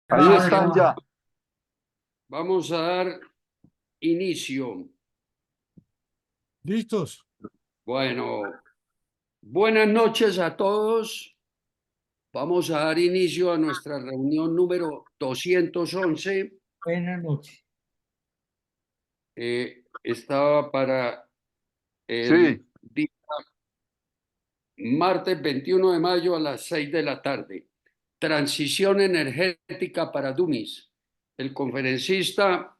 Ahí están ya. Vamos a dar inicio. ¿Listos? Bueno, buenas noches a todos. Vamos a dar inicio a nuestra reunión número 211. Buenas noches. Estaba para el Sí, día martes 21 de mayo a las 6 de la tarde. Transición energética para Dummies. El conferencista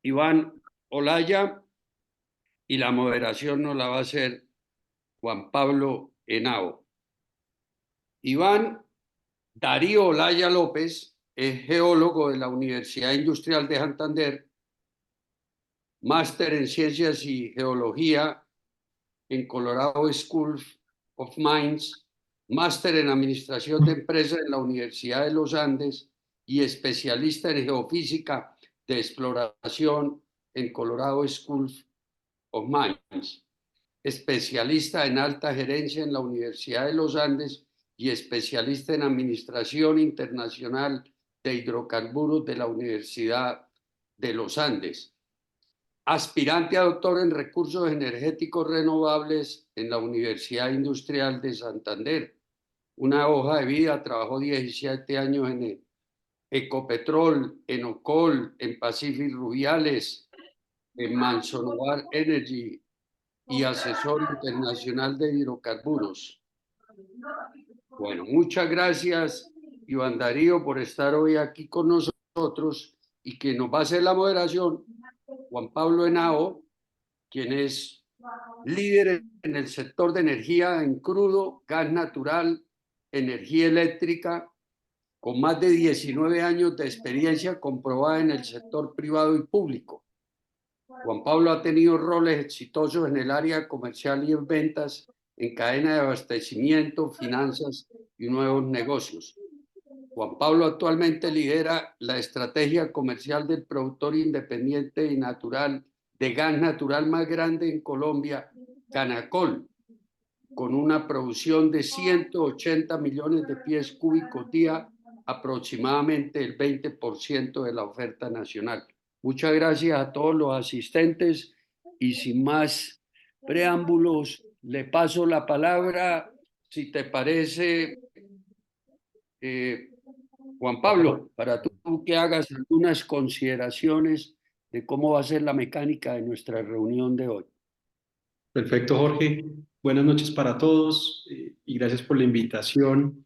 Iván Olaya y la moderación nos la va a hacer Juan Pablo Henao. Iván Darío Olaya López es geólogo de la Universidad Industrial de Santander, máster en Ciencias y Geología en Colorado School of Mines, máster en Administración de Empresas en la Universidad de los Andes y especialista en Geofísica de Exploración en Colorado School of Mines, especialista en Alta Gerencia en la Universidad de los Andes y especialista en Administración Internacional de Hidrocarburos de la Universidad de los Andes. Aspirante a doctor en Recursos Energéticos Renovables en la Universidad Industrial de Santander. Una hoja de vida, trabajó 17 años en Ecopetrol, en Ocol, en Pacific Rubiales, en Mansonovar Energy y asesor internacional de hidrocarburos. Bueno, muchas gracias, Iván Darío, por estar hoy aquí con nosotros y que nos va a hacer la moderación Juan Pablo Henao, quien es líder en el sector de energía en crudo, gas natural, energía eléctrica, con más de 19 años de experiencia comprobada en el sector privado y público. Juan Pablo ha tenido roles exitosos en el área comercial y en ventas, en cadena de abastecimiento, finanzas y nuevos negocios. Juan Pablo actualmente lidera la estrategia comercial del productor independiente y natural de gas natural más grande en Colombia, Canacol, con una producción de 180 millones de pies cúbicos día, aproximadamente el 20% de la oferta nacional. Muchas gracias a todos los asistentes y sin más preámbulos, le paso la palabra, si te parece, eh, Juan Pablo, para tú que hagas algunas consideraciones de cómo va a ser la mecánica de nuestra reunión de hoy. Perfecto, Jorge. Buenas noches para todos y gracias por la invitación.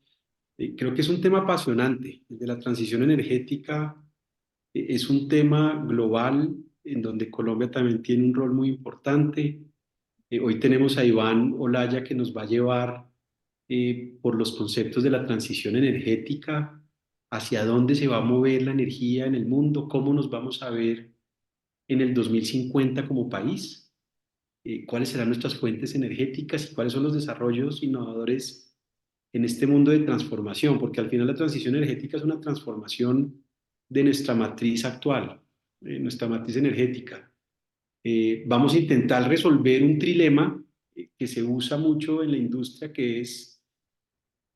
Creo que es un tema apasionante. El de la transición energética es un tema global en donde Colombia también tiene un rol muy importante. Hoy tenemos a Iván Olaya que nos va a llevar por los conceptos de la transición energética, hacia dónde se va a mover la energía en el mundo, cómo nos vamos a ver en el 2050 como país, cuáles serán nuestras fuentes energéticas y cuáles son los desarrollos innovadores en este mundo de transformación, porque al final la transición energética es una transformación de nuestra matriz actual, nuestra matriz energética. Vamos a intentar resolver un trilema que se usa mucho en la industria, que es,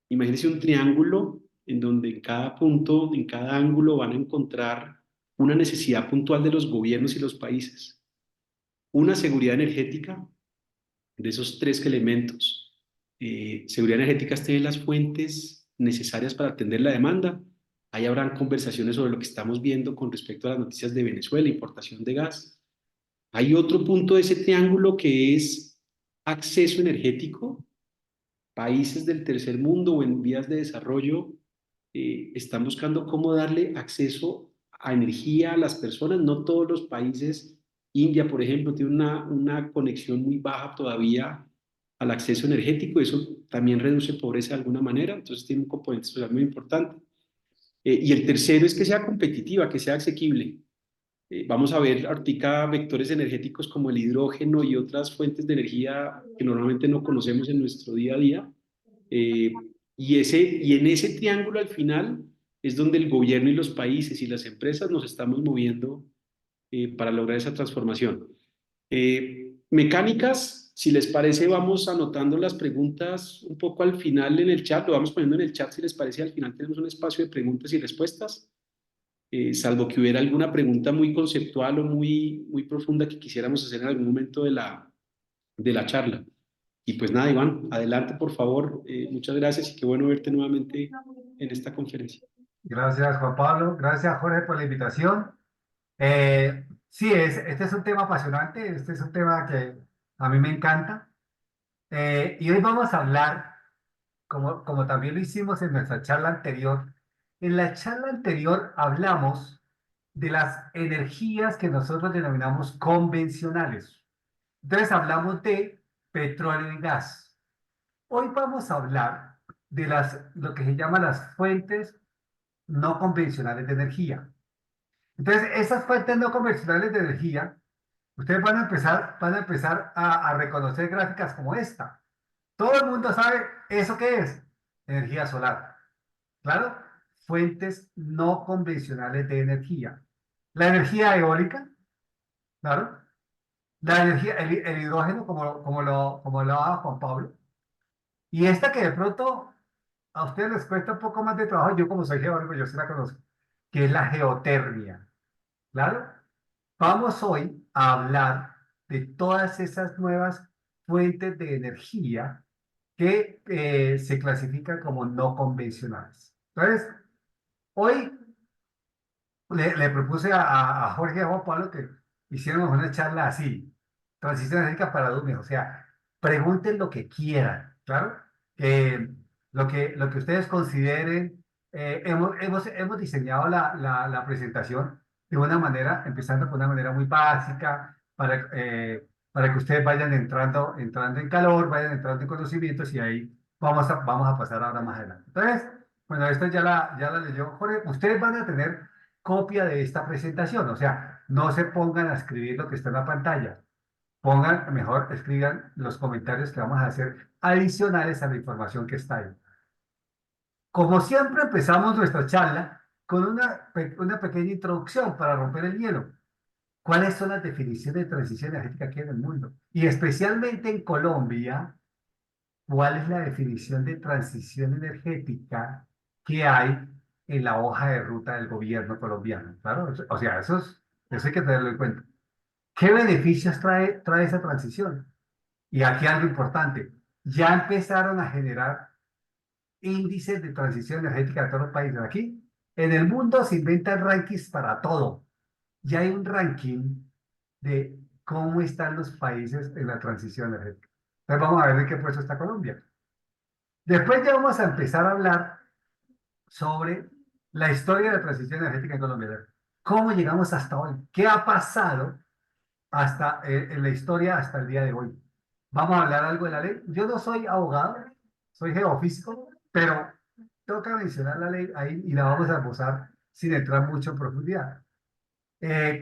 imagínense un triángulo en donde en cada punto, en cada ángulo van a encontrar una necesidad puntual de los gobiernos y los países. Una, seguridad energética, de esos tres elementos. Seguridad energética es tener las fuentes necesarias para atender la demanda. Ahí habrán conversaciones sobre lo que estamos viendo con respecto a las noticias de Venezuela, importación de gas. Hay otro punto de ese triángulo que es acceso energético. Países del tercer mundo o en vías de desarrollo están buscando cómo darle acceso a energía a las personas. No todos los países, India, por ejemplo, tiene una conexión muy baja todavía al acceso energético. Eso también reduce pobreza de alguna manera, entonces tiene un componente social muy importante. Y el tercero es que sea competitiva, que sea asequible. Vamos a ver ahorita vectores energéticos como el hidrógeno y otras fuentes de energía que normalmente no conocemos en nuestro día a día. Y en ese triángulo al final es donde el gobierno y los países y las empresas nos estamos moviendo para lograr esa transformación. Mecánicas, Si les parece, vamos anotando las preguntas un poco al final en el chat, lo vamos poniendo en el chat si les parece, al final tenemos un espacio de preguntas y respuestas, salvo que hubiera alguna pregunta muy conceptual o muy profunda que quisiéramos hacer en algún momento de la charla. Y pues nada, Iván, adelante por favor, muchas gracias y qué bueno verte nuevamente en esta conferencia. Gracias, Juan Pablo. Gracias, Jorge, por la invitación. Sí, este es un tema apasionante, este es un tema que a mí me encanta. Y hoy vamos a hablar, como también lo hicimos en nuestra charla anterior. En la charla anterior hablamos de las energías que nosotros denominamos convencionales. Entonces hablamos de petróleo y gas. Hoy vamos a hablar de lo que se llama las fuentes no convencionales de energía. Entonces, esas fuentes no convencionales de energía, ustedes van a empezar a reconocer gráficas como esta. Todo el mundo sabe eso qué es. Energía solar. Claro, fuentes no convencionales de energía. La energía eólica, claro. La energía, el hidrógeno, como lo daba Juan Pablo. Y esta que de pronto a ustedes les cuesta un poco más de trabajo, yo como soy geólogo, yo sí la conozco, que es la geotermia. Claro, vamos hoy a hablar de todas esas nuevas fuentes de energía que se clasifican como no convencionales. Entonces, hoy le propuse a Jorge y a Juan Pablo que hiciéramos una charla así, transición energética para dummies, o sea, pregunten lo que quieran, ¿claro? Lo que ustedes consideren. Hemos diseñado la presentación de una manera, empezando con una manera muy básica, para que ustedes vayan entrando en calor, vayan entrando en conocimientos y ahí vamos a pasar ahora más adelante. Entonces, bueno, esto ya la leyó Jorge. Ustedes van a tener copia de esta presentación, o sea, no se pongan a escribir lo que está en la pantalla. Pongan, mejor escriban los comentarios que vamos a hacer adicionales a la información que está ahí. Como siempre, empezamos nuestra charla con una pequeña introducción para romper el hielo. ¿Cuáles son las definiciones de transición energética aquí en el mundo? Y especialmente en Colombia, ¿cuál es la definición de transición energética que hay en la hoja de ruta del gobierno colombiano? Claro, o sea, eso hay que tenerlo en cuenta. ¿Qué beneficios trae esa transición? Y aquí algo importante, ya empezaron a generar índices de transición energética de todos los países. Aquí, en el mundo se inventan rankings para todo. Ya hay un ranking de cómo están los países en la transición energética. Entonces vamos a ver en qué puesto está Colombia. Después ya vamos a empezar a hablar sobre la historia de la transición energética en Colombia. ¿Cómo llegamos hasta hoy? ¿Qué ha pasado en la historia hasta el día de hoy? Vamos a hablar algo de la ley. Yo no soy abogado, soy geofísico, pero toca mencionar la ley ahí y la vamos a esbozar sin entrar mucho en profundidad.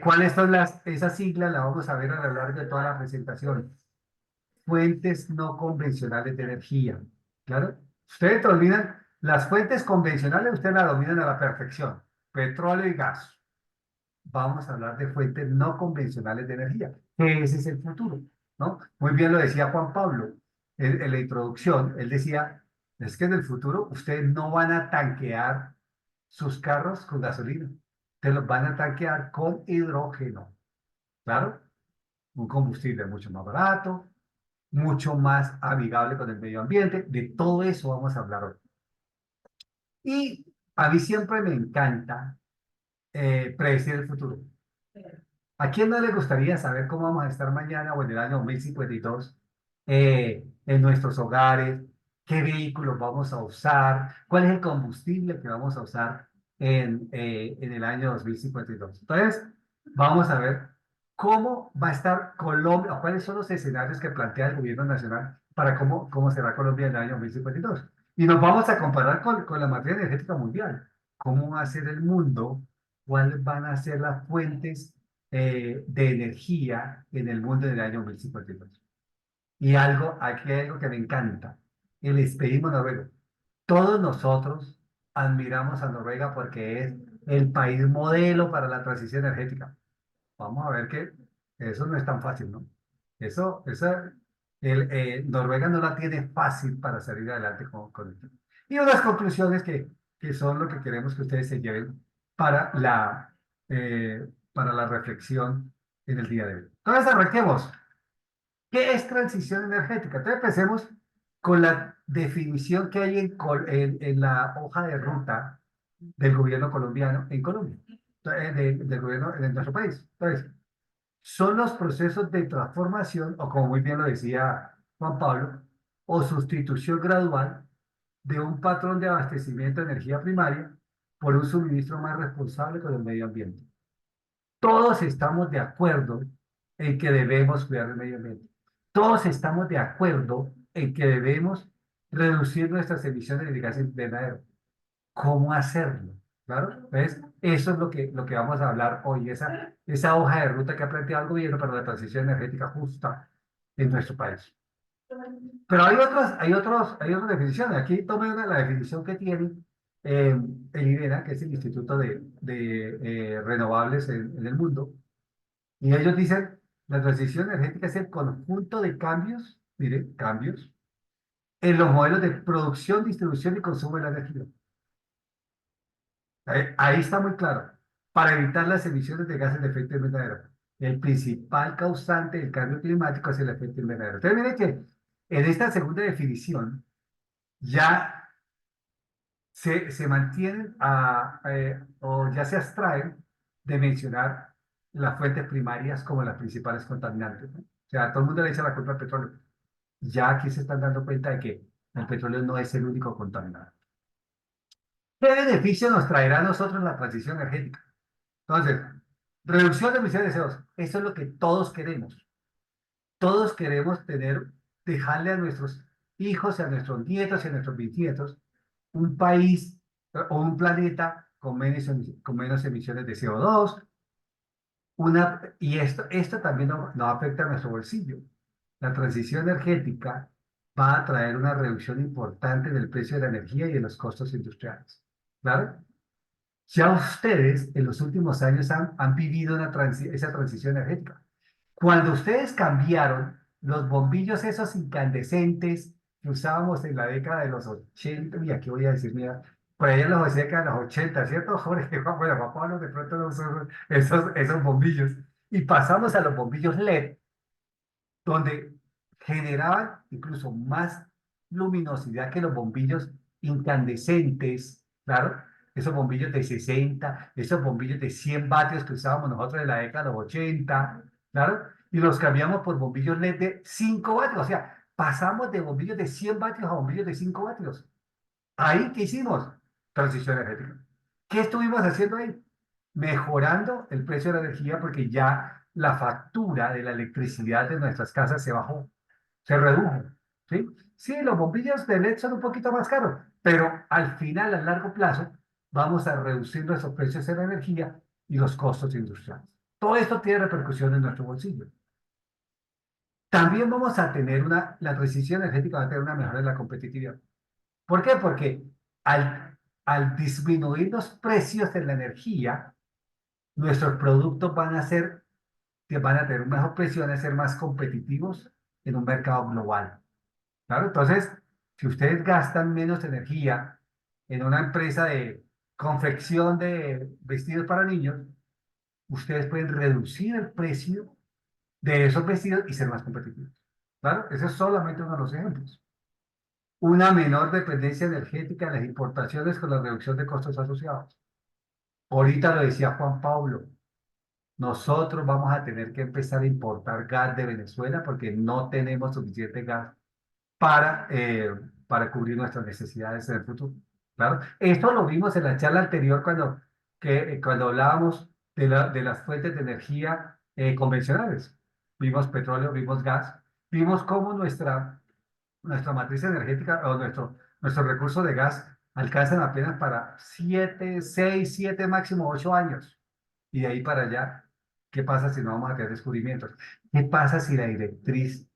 ¿Cuáles son esas siglas? La vamos a ver a lo largo de toda la presentación. Fuentes no convencionales de energía. ¿Claro? Ustedes dominan las fuentes convencionales, ustedes las dominan a la perfección. Petróleo y gas. Vamos a hablar de fuentes no convencionales de energía, que ese es el futuro, ¿no? Muy bien lo decía Juan Pablo en la introducción. Él decía, es que en el futuro ustedes no van a tanquear sus carros con gasolina, te los van a tanquear con hidrógeno. Claro, un combustible mucho más barato, mucho más amigable con el medio ambiente. De todo eso vamos a hablar hoy. Y a mí siempre me encanta predecir el futuro. ¿A quién no le gustaría saber cómo vamos a estar mañana o en el año 2052 en nuestros hogares? ¿Qué vehículos vamos a usar? ¿Cuál es el combustible que vamos a usar en el año 2052? Entonces, vamos a ver cómo va a estar Colombia, o cuáles son los escenarios que plantea el gobierno nacional para cómo será Colombia en el año 2052. Y nos vamos a comparar con la materia energética mundial. ¿Cómo va a ser el mundo? ¿Cuáles van a ser las fuentes de energía en el mundo del año 2052? Y aquí hay algo que me encanta, el espejismo noruego. Todos nosotros admiramos a Noruega porque es el país modelo para la transición energética. Vamos a ver que eso no es tan fácil, ¿no? Eso Noruega no la tiene fácil para salir adelante con esto. Y unas conclusiones que son lo que queremos que ustedes se lleven para para la reflexión en el día de hoy. Entonces, arranquemos. ¿Qué es transición energética? Entonces, empecemos con la definición que hay en la hoja de ruta del gobierno colombiano en Colombia, del gobierno en nuestro país. Entonces, son los procesos de transformación, o como muy bien lo decía Juan Pablo, o sustitución gradual de un patrón de abastecimiento de energía primaria por un suministro más responsable con el medio ambiente. Todos estamos de acuerdo en que debemos cuidar el medio ambiente. Todos estamos de acuerdo en que debemos reducir nuestras emisiones de gases de invernadero. ¿Cómo hacerlo? Claro, entonces eso es lo que vamos a hablar hoy, esa hoja de ruta que ha planteado el gobierno para la transición energética justa en nuestro país. Pero hay otras definiciones. Aquí tomé la definición que tiene el IRENA, que es el Instituto de Renovables en el mundo, y ellos dicen, la transición energética es el conjunto de cambios, miren, cambios, en los modelos de producción, distribución y consumo de la energía. Ahí está muy claro. Para evitar las emisiones de gases de efecto invernadero. El principal causante del cambio climático es el efecto invernadero. Entonces, miren que en esta segunda definición ya se mantienen o ya se abstraen de mencionar las fuentes primarias como las principales contaminantes, ¿no? O sea, todo el mundo le echa la culpa al petróleo. Ya aquí se están dando cuenta de que el petróleo no es el único contaminante. ¿Qué beneficio nos traerá a nosotros la transición energética? Entonces, reducción de emisiones de CO2. Eso es lo que todos queremos. Todos queremos dejarle a nuestros hijos, a nuestros nietos y a nuestros bisnietos un país o un planeta con menos emisiones de CO2. Y esto también nos afecta a nuestro bolsillo. La transición energética va a traer una reducción importante del precio de la energía y de los costos industriales. ¿Claro? Ya ustedes en los últimos años han vivido esa transición energética. Cuando ustedes cambiaron los bombillos esos incandescentes que usábamos en la década de los 80, y aquí voy a decir, mira, por allá en la década de los 80, ¿cierto, Jorge? Bueno, Juan Pablo de pronto no usó esos bombillos. Y pasamos a los bombillos LED, donde generaban incluso más luminosidad que los bombillos incandescentes, claro, esos bombillos de 60, esos bombillos de 100 vatios que usábamos nosotros en la década de los 80, claro, y los cambiamos por bombillos LED de 5 vatios, o sea, pasamos de bombillos de 100 vatios a bombillos de 5 vatios. Ahí, ¿qué hicimos? Transición energética. ¿Qué estuvimos haciendo ahí? Mejorando el precio de la energía porque ya la factura de la electricidad de nuestras casas se bajó, se redujo. ¿Sí? Sí, los bombillos de LED son un poquito más caros, pero al final, a largo plazo, vamos a reducir nuestros precios de la energía y los costos industriales. Todo esto tiene repercusión en nuestro bolsillo. También vamos a tener la transición energética va a tener una mejora en la competitividad. ¿Por qué? Porque al disminuir los precios de la energía, nuestros productos van a tener un mejor precio, van a ser más competitivos en un mercado global. ¿Claro? Entonces, si ustedes gastan menos energía en una empresa de confección de vestidos para niños, ustedes pueden reducir el precio de esos vestidos y ser más competitivos. ¿Claro? Ese es solamente uno de los ejemplos. Una menor dependencia energética en las importaciones con la reducción de costos asociados. Ahorita lo decía Juan Pablo, nosotros vamos a tener que empezar a importar gas de Venezuela porque no tenemos suficiente gas para, eh, para cubrir nuestras necesidades en el futuro. Claro, esto lo vimos en la charla anterior cuando hablábamos de las fuentes de energía convencionales. Vimos petróleo, vimos gas, vimos cómo nuestra matriz energética o nuestros recursos de gas alcanzan apenas para 7, 6, 7, máximo 8 años. Y de ahí para allá, ¿qué pasa si no vamos a tener descubrimientos? ¿Qué pasa si la directriz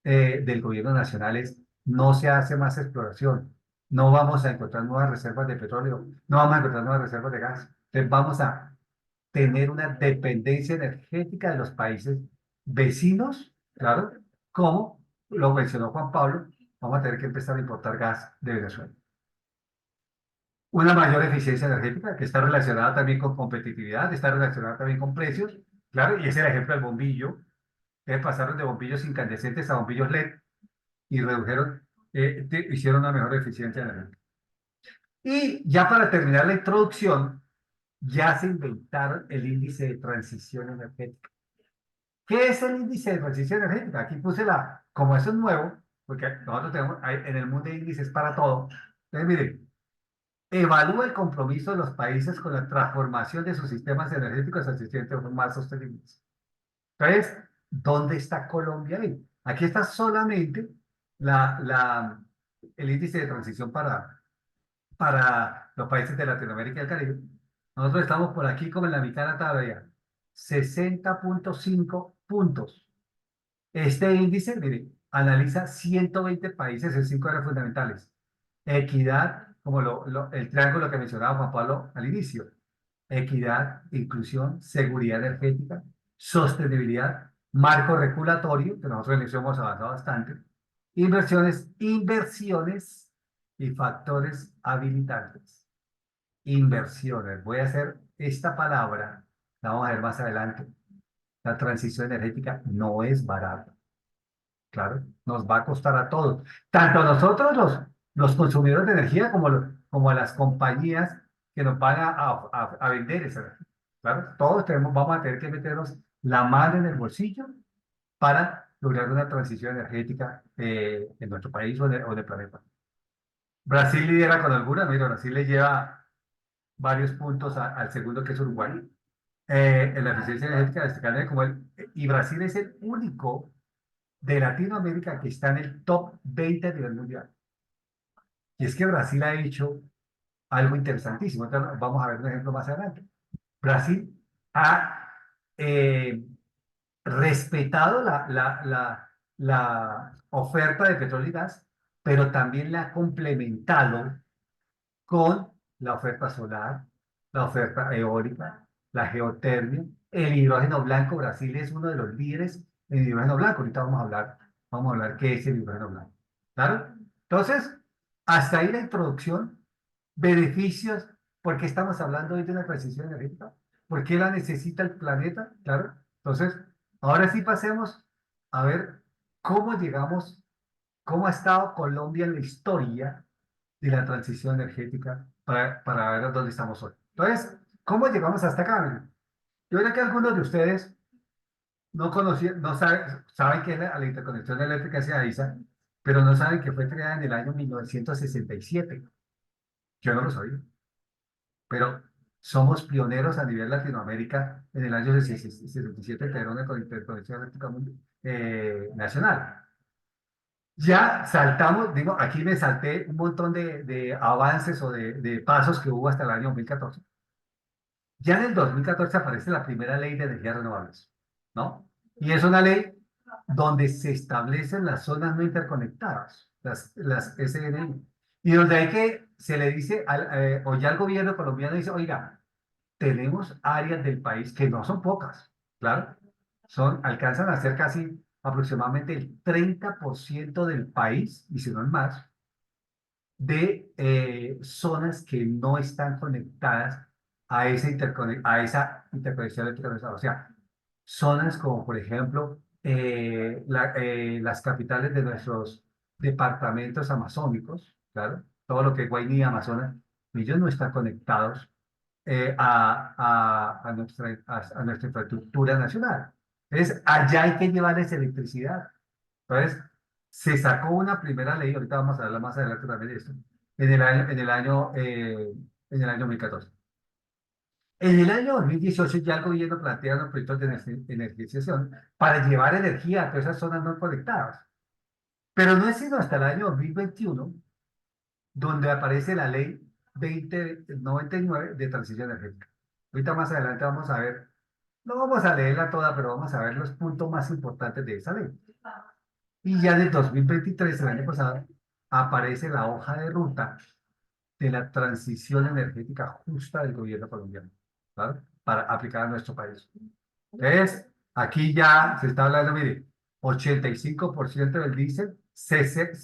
del gobierno nacional es no se hace más exploración? No vamos a encontrar nuevas reservas de petróleo, no vamos a encontrar nuevas reservas de gas. Entonces vamos a tener una dependencia energética de los países vecinos, claro, como lo mencionó Juan Pablo, vamos a tener que empezar a importar gas de Venezuela. Una mayor eficiencia energética que está relacionada también con competitividad, está relacionada también con precios, claro, y es el ejemplo del bombillo, que pasaron de bombillos incandescentes a bombillos LED y redujeron, hicieron una mejor eficiencia energética. Y ya para terminar la introducción, ya se inventaron el índice de transición energética. ¿Qué es el índice de transición energética? Aquí puse como eso es nuevo, porque nosotros tenemos, en el mundo de índices para todo. Entonces, miren, evalúa el compromiso de los países con la transformación de sus sistemas energéticos hacia sistemas más sostenibles. Entonces, ¿dónde está Colombia ahí? Aquí está solamente el índice de transición para los países de Latinoamérica y el Caribe. Nosotros estamos por aquí como en la mitad de la tabla, 60,5 puntos. Este índice, mire, analiza 120 países en 5 áreas fundamentales. Equidad, como el triángulo que mencionaba Juan Pablo al inicio. Equidad, inclusión, seguridad energética, sostenibilidad, marco regulatorio, que nosotros en eso hemos avanzado bastante, inversiones y factores habilitantes. Inversiones. Voy a hacer esta palabra, la vamos a ver más adelante. La transición energética no es barata. Claro, nos va a costar a todos, tanto a nosotros los consumidores de energía como a las compañías que nos van a vender esa energía. Claro, todos vamos a tener que meternos la mano en el bolsillo para lograr una transición energética en nuestro país o en el planeta. Brasil lidera con alguna, mira, Brasil le lleva varios puntos al segundo que es Uruguay. En la eficiencia energética destacando y Brasil es el único de Latinoamérica que está en el top 20 a nivel mundial. Y es que Brasil ha hecho algo interesantísimo. Entonces, vamos a ver un ejemplo más adelante. Brasil ha respetado la oferta de petróleo y gas, pero también la ha complementado con la oferta solar, la oferta eólica, la geotermia, el hidrógeno blanco. Brasil es uno de los líderes en hidrógeno blanco. Ahorita vamos a hablar qué es el hidrógeno blanco. ¿Claro? Entonces, hasta ahí la introducción. Beneficios, ¿por qué estamos hablando hoy de una transición energética? ¿Por qué la necesita el planeta? Claro. Entonces, ahora sí pasemos a ver cómo llegamos, cómo ha estado Colombia en la historia de la transición energética para ver dónde estamos hoy. Entonces, ¿cómo llegamos hasta acá? Yo creo que algunos de ustedes no conocían, no saben qué es la interconexión eléctrica hacia ISA, pero no saben que fue creada en el año 1967. Yo no lo sabía, pero somos pioneros a nivel Latinoamérica en el año 67 que era una interconexión eléctrica nacional. Ya saltamos, digo, aquí me salté un montón de avances o de pasos que hubo hasta el año 2014. Ya en el 2014 aparece la primera ley de energías renovables, ¿no? Y es una ley donde se establecen las zonas no interconectadas, las SNI, y donde se le dice, o ya el gobierno colombiano dice, oiga, tenemos áreas del país que no son pocas, claro, alcanzan a ser casi aproximadamente el 30% del país, y si no es más, de zonas que no están conectadas a esa interconexión eléctrica. O sea, zonas como, por ejemplo, las capitales de nuestros departamentos amazónicos, claro, todo lo que es Guainía, Amazonas, ellos no están conectados a nuestra infraestructura nacional. Entonces, allá hay que llevarles electricidad. Entonces, se sacó una primera ley, ahorita vamos a hablar más adelante también de esto, en el año 2014. En el año 2018 ya el gobierno plantea unos proyectos de energización para llevar energía a todas esas zonas no conectadas. Pero no es sino hasta el año 2021 donde aparece la ley 2099 de transición energética. Ahorita más adelante vamos a ver, no vamos a leerla toda, pero vamos a ver los puntos más importantes de esa ley. Y ya en el 2023, el año pasado, aparece la hoja de ruta de la transición energética justa del gobierno colombiano, ¿vale? Para aplicar a nuestro país. Entonces, aquí ya se está hablando, mire, 85% del diésel,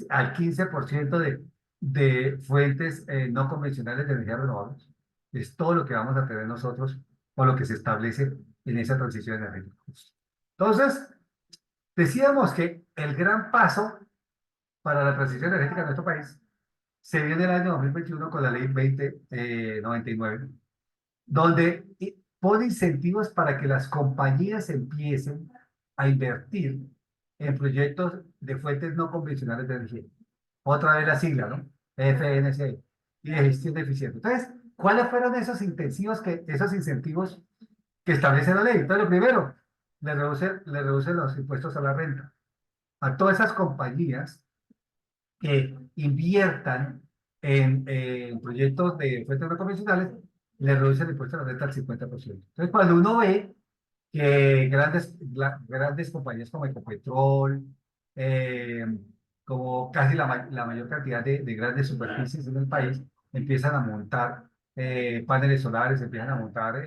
al 15% de fuentes no convencionales de energía renovables. Es todo lo que vamos a tener nosotros o lo que se establece en esa transición energética. Entonces, decíamos que el gran paso para la transición energética de nuestro país se dio en el año 2021 con la ley 2099, donde pone incentivos para que las compañías empiecen a invertir en proyectos de fuentes no convencionales de energía. Otra vez la sigla, ¿no? FNC, y de gestión eficiente. Entonces, ¿cuáles fueron esos incentivos que establece la ley? Entonces, lo primero, le reduce los impuestos a la renta. A todas esas compañías que inviertan en proyectos de fuentes no convencionales, le reduce el impuesto a la renta al 50%. Entonces, cuando uno ve que grandes compañías como Ecopetrol, eh, como casi la mayor cantidad de grandes superficies en el país, empiezan a montar paneles solares, empiezan a montar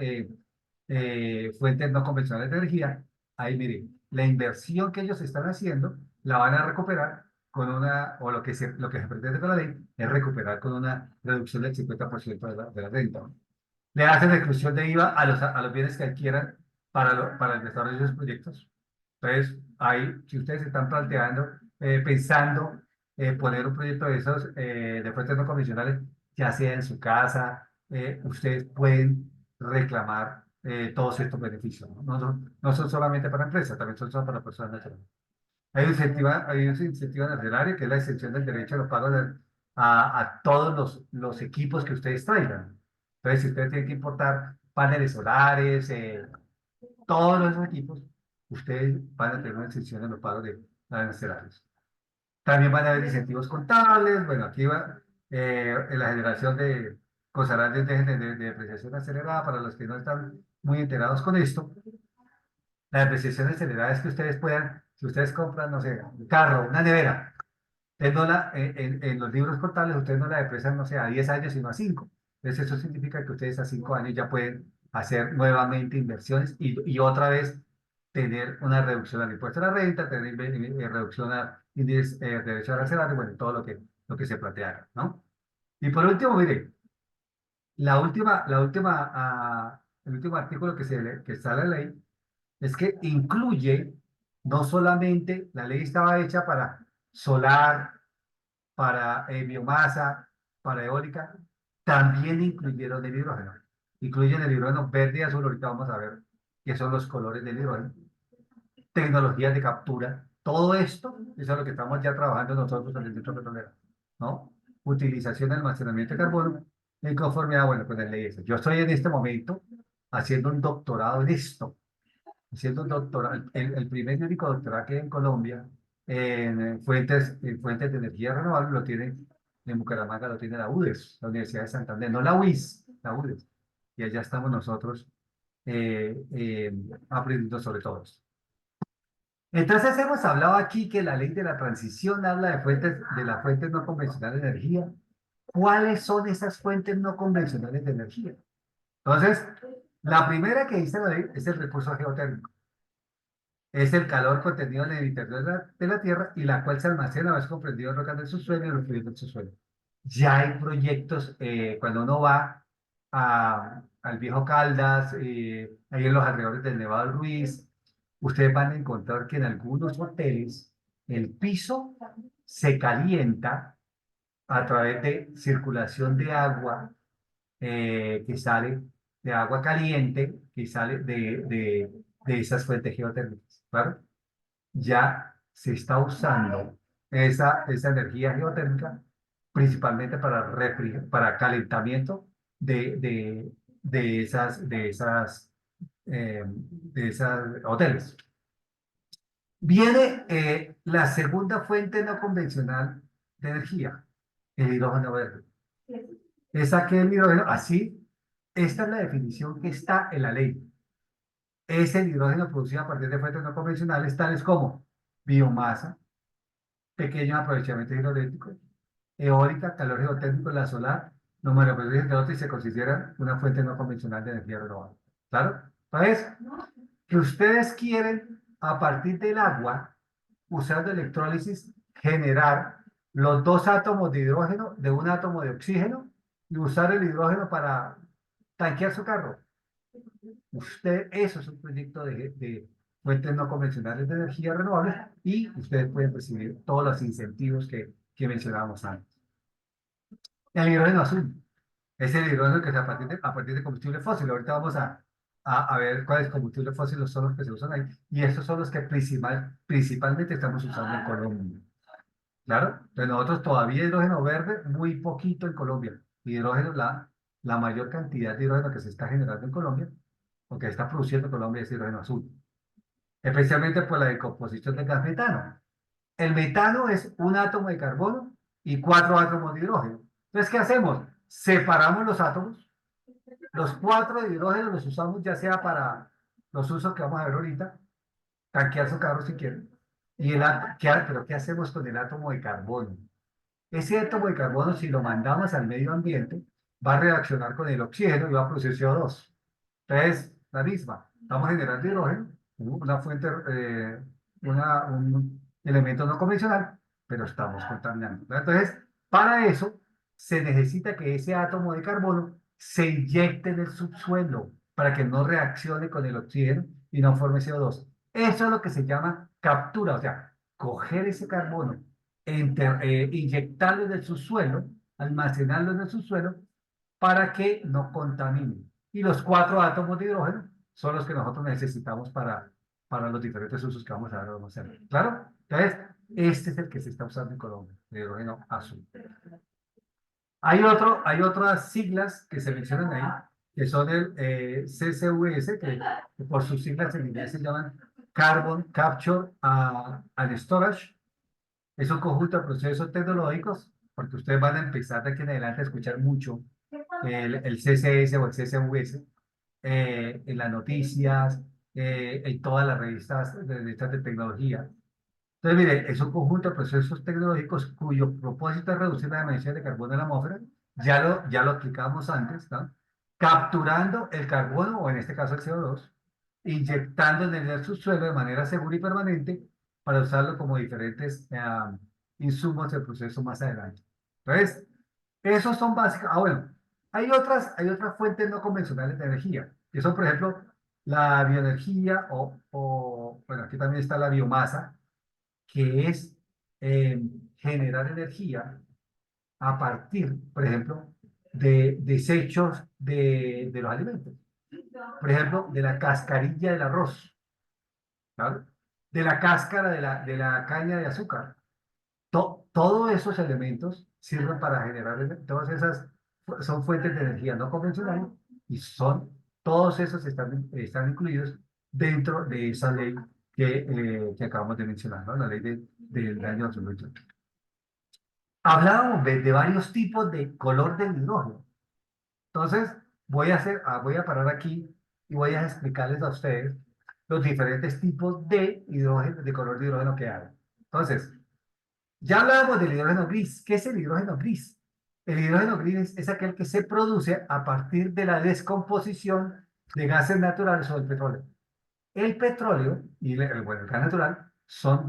fuentes no convencionales de energía, ahí miren, la inversión que ellos están haciendo la van a recuperar con o lo que se pretende con la ley es recuperar con una reducción del 50% de la renta, ¿no? Le hacen exclusión de IVA a los bienes que adquieran para el desarrollo de sus proyectos. Entonces, si ustedes están pensando poner un proyecto de esos de fuentes no convencionales, ya sea en su casa, ustedes pueden reclamar todos estos beneficios, ¿no? No son solamente para empresas, también son para personas naturales. Hay un incentivo nacional que es la exención del derecho a los pagos a todos los equipos que ustedes traigan. Entonces, si ustedes tienen que importar paneles solares, todos esos equipos, ustedes van a tener una exención en los pagos de arancelarios. También van a haber incentivos contables. Bueno, aquí va en la generación de costarán de depreciación acelerada para los que no están muy enterados con esto. La depreciación acelerada es que ustedes puedan, si ustedes compran, no sé, un carro, una nevera, ustedes no en los libros contables ustedes no la deprecian, no sé, a 10 años, sino a 5. Entonces eso significa que ustedes a 5 años ya pueden hacer nuevamente inversiones y otra vez tener una reducción al impuesto a la renta, tener reducción al índice de derecho arancelario, bueno, todo lo que se plantea, ¿no? Y por último, mire, el último artículo que está en la ley es que incluye no solamente, la ley estaba hecha para solar, para biomasa, para eólica, también incluyeron el hidrógeno. Incluyen el hidrógeno verde y azul, ahorita vamos a ver qué son los colores del hidrógeno, tecnologías de captura, todo esto, eso es lo que estamos ya trabajando nosotros en el Centro Petrolero, ¿no? Utilización y almacenamiento de carbono en conformidad, bueno, con el ley. Yo estoy en este momento haciendo un doctorado en esto, haciendo un doctorado, el primer y único doctorado que hay en Colombia en fuentes de energía renovable lo tiene en Bucaramanga, lo tiene la UDES, la Universidad de Santander, no la UIS, la UDES. Y allá estamos nosotros aprendiendo sobre todo esto. Entonces hemos hablado aquí que la ley de la transición habla de las fuentes no convencionales de energía. ¿Cuáles son esas fuentes no convencionales de energía? Entonces, la primera que dice la ley es el recurso geotérmico. Es el calor contenido en el interior de la Tierra y la cual se almacena o es comprendido en rocas del subsuelo y en los fluidos del subsuelo. Ya hay proyectos, cuando uno va al Viejo Caldas, ahí en los alrededores del Nevado del Ruiz, ustedes van a encontrar que en algunos hoteles el piso se calienta a través de circulación de agua que sale, de agua caliente que sale de esas fuentes geotérmicas. ¿Claro? Ya se está usando esa energía geotérmica principalmente para calentamiento de, de, de esas hoteles. Viene la segunda fuente no convencional de energía, el hidrógeno verde. Es aquel hidrógeno, así, esta es la definición que está en la ley. Es el hidrógeno producido a partir de fuentes no convencionales, tales como biomasa, pequeños aprovechamientos hidroeléctricos, eólica, calor geotérmico, la solar, numerosas de otros y se considera una fuente no convencional de energía renovable. ¿Claro? Entonces, que ustedes quieren a partir del agua usando electrólisis, generar los dos átomos de hidrógeno de un átomo de oxígeno y usar el hidrógeno para tanquear su carro. Eso es un proyecto de fuentes no convencionales de energía renovable y ustedes pueden recibir todos los incentivos que mencionábamos antes. El hidrógeno azul es el hidrógeno que es a partir de combustible fósil. Ahorita vamos a ver cuáles combustibles fósiles son los que se usan ahí. Y estos son los que principalmente estamos usando en Colombia. ¿Claro? Entonces nosotros todavía hidrógeno verde, muy poquito en Colombia. Hidrógeno, la mayor cantidad de hidrógeno que se está generando en Colombia, o que está produciendo Colombia, es hidrógeno azul. Especialmente por la decomposición del gas metano. El metano es un átomo de carbono y 4 átomos de hidrógeno. Entonces, ¿qué hacemos? Separamos los átomos, los 4 de hidrógeno los usamos ya sea para los usos que vamos a ver ahorita, tanquear su carro si quieren, pero ¿qué hacemos con el átomo de carbono? Ese átomo de carbono, si lo mandamos al medio ambiente, va a reaccionar con el oxígeno y va a producir CO2. Entonces, la misma, estamos generando hidrógeno, una fuente, un elemento no convencional, pero estamos contaminando. Entonces, para eso se necesita que ese átomo de carbono se inyecte en el subsuelo para que no reaccione con el oxígeno y no forme CO2. Eso es lo que se llama captura, o sea, coger ese carbono, inyectarlo en el subsuelo, almacenarlo en el subsuelo para que no contamine. Y los 4 átomos de hidrógeno son los que nosotros necesitamos para los diferentes usos que vamos a hacer. ¿Claro? Entonces, este es el que se está usando en Colombia, el hidrógeno azul. Hay otras siglas que se mencionan ahí, que son el CCUS, que por sus siglas en inglés se llaman Carbon Capture and Storage. Es un conjunto de procesos tecnológicos, porque ustedes van a empezar de aquí en adelante a escuchar mucho el CCS o el CCUS en las noticias, en todas las revistas de tecnología. Entonces, mire, es un conjunto de procesos tecnológicos cuyo propósito es reducir la emisión de carbono en la atmósfera. Ya lo aplicamos antes, ¿no? Capturando el carbono, o en este caso el CO2, inyectando en el subsuelo de manera segura y permanente para usarlo como diferentes insumos del proceso más adelante. Entonces, esos son básicos. Bueno, hay otras fuentes no convencionales de energía, que son, por ejemplo, la bioenergía bueno, aquí también está la biomasa, que es generar energía a partir, por ejemplo, de desechos de los alimentos. Por ejemplo, de la cascarilla del arroz, ¿claro? De la cáscara de la caña de azúcar. Todos esos elementos sirven para generar, todas esas son fuentes de energía no convencionales y todos esos están incluidos dentro de esa ley que acabamos de mencionar, ¿no? La ley del año 2008. Hablábamos de varios tipos de color del hidrógeno. Entonces, voy a parar aquí y voy a explicarles a ustedes los diferentes tipos de hidrógeno, de color de hidrógeno que hay. Entonces, ya hablábamos del hidrógeno gris. ¿Qué es el hidrógeno gris? El hidrógeno gris es aquel que se produce a partir de la descomposición de gases naturales o del petróleo. El petróleo y el gas natural son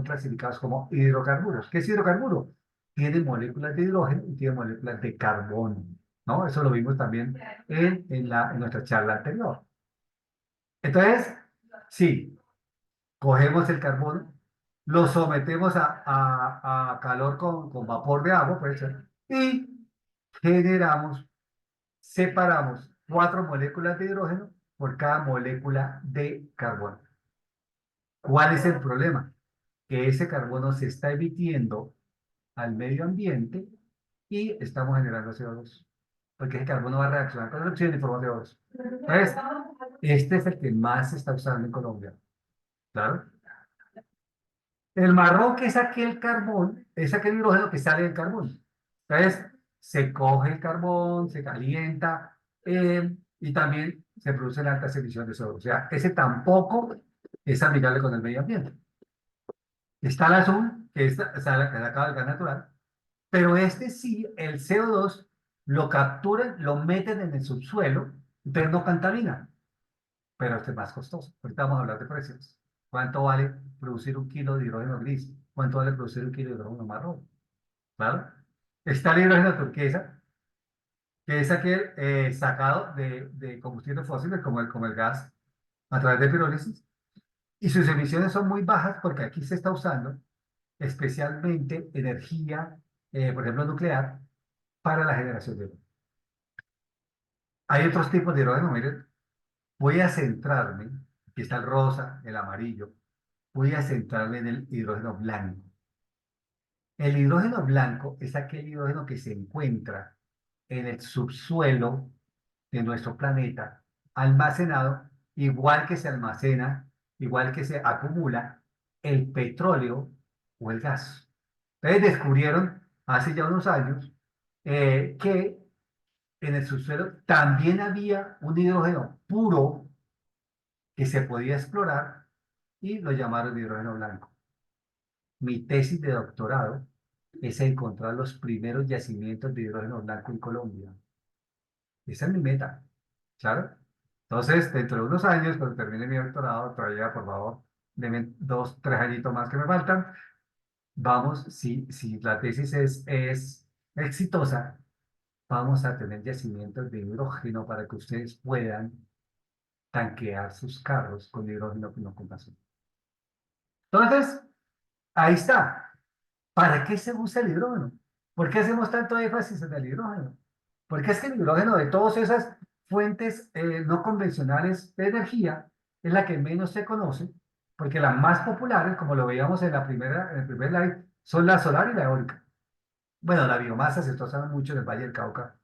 clasificados como hidrocarburos. ¿Qué es hidrocarburo? Tiene moléculas de hidrógeno y tiene moléculas de carbono, ¿no? Eso lo vimos también en nuestra charla anterior. Entonces, sí, cogemos el carbono, lo sometemos a calor con vapor de agua, puede ser, y separamos 4 moléculas de hidrógeno por cada molécula de carbono. ¿Cuál es el problema? Que ese carbono se está emitiendo al medio ambiente y estamos generando CO2. Porque ese carbono va a reaccionar con el oxígeno y forma CO2. Entonces, este es el que más se está usando en Colombia. ¿Claro? El marrón, que es aquel carbón, es aquel hidrógeno que sale del carbón. Entonces, se coge el carbón, se calienta y también se producen altas emisiones de CO2. O sea, ese tampoco es amigable con el medio ambiente. Está el azul, que acaba del gas natural, pero este sí, el CO2 lo capturan, lo meten en el subsuelo, pero no contamina. Pero este es más costoso. Ahorita vamos a hablar de precios. ¿Cuánto vale producir un kilo de hidrógeno gris? ¿Cuánto vale producir un kilo de hidrógeno marrón? Claro. Está el hidrógeno turquesa, que es aquel sacado de combustibles fósiles como el gas a través de pirólisis. Y sus emisiones son muy bajas porque aquí se está usando especialmente energía, por ejemplo, nuclear, para la generación de hidrógeno. Hay otros tipos de hidrógeno, miren, voy a centrarme, aquí está el rosa, el amarillo, voy a centrarme en el hidrógeno blanco. El hidrógeno blanco es aquel hidrógeno que se encuentra en el subsuelo de nuestro planeta, almacenado, igual que se almacena, igual que se acumula el petróleo o el gas. Entonces descubrieron hace ya unos años que en el subsuelo también había un hidrógeno puro que se podía explorar y lo llamaron hidrógeno blanco. Mi tesis de doctorado es encontrar los primeros yacimientos de hidrógeno blanco en Colombia. Esa es mi meta, ¿claro? Entonces, dentro de unos años, cuando termine mi doctorado, todavía, por favor, denme 2, 3 añitos más que me faltan, vamos, si la tesis es exitosa, vamos a tener yacimientos de hidrógeno para que ustedes puedan tanquear sus carros con hidrógeno que no con gasolina. Entonces, ahí está. ¿Para qué se usa el hidrógeno? ¿Por qué hacemos tanto énfasis en el hidrógeno? Porque es que el hidrógeno de todas esas fuentes no convencionales de energía es la que menos se conoce, porque las más populares, como lo veíamos en el primer slide, son la solar y la eólica. Bueno, la biomasa se está usando mucho en el Valle del Cauca,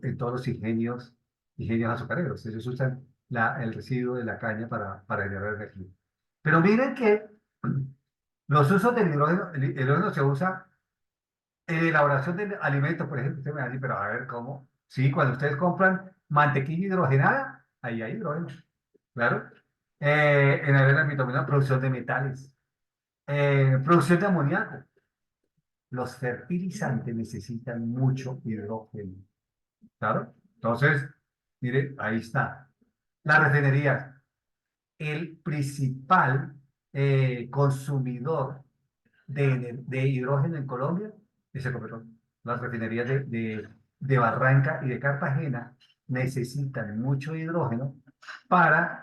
en todos los ingenios azucareros. Ellos usan el residuo de la caña para generar energía. Pero miren que los usos del hidrógeno, el hidrógeno se usa en elaboración de alimentos, por ejemplo. Usted me va a decir, pero a ver, ¿cómo? Sí, cuando ustedes compran mantequilla hidrogenada, ahí hay hidrógeno, claro. En el ámbito de producción de metales, producción de amoníaco. Los fertilizantes necesitan mucho hidrógeno, claro. Entonces, mire, ahí está. La refinería, el principal consumidor de hidrógeno en Colombia es Ecopetrol. Las refinerías de Barranca y de Cartagena necesitan mucho hidrógeno para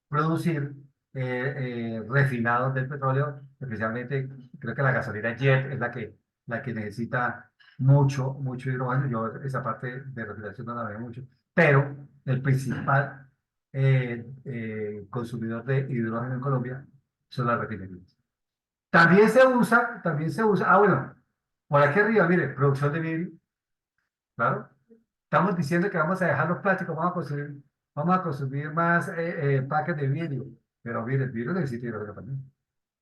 producir refinados del petróleo, especialmente creo que la gasolina jet es la que necesita mucho hidrógeno. Yo esa parte de refinación no la veo mucho, pero el principal consumidor de hidrógeno en Colombia son las refinerías. También se usa, bueno, por aquí arriba, mire, producción de vidrio, claro. Estamos diciendo que vamos a dejar los plásticos, vamos a consumir más paques de vidrio, pero mire, el vidrio necesita hidrógeno también.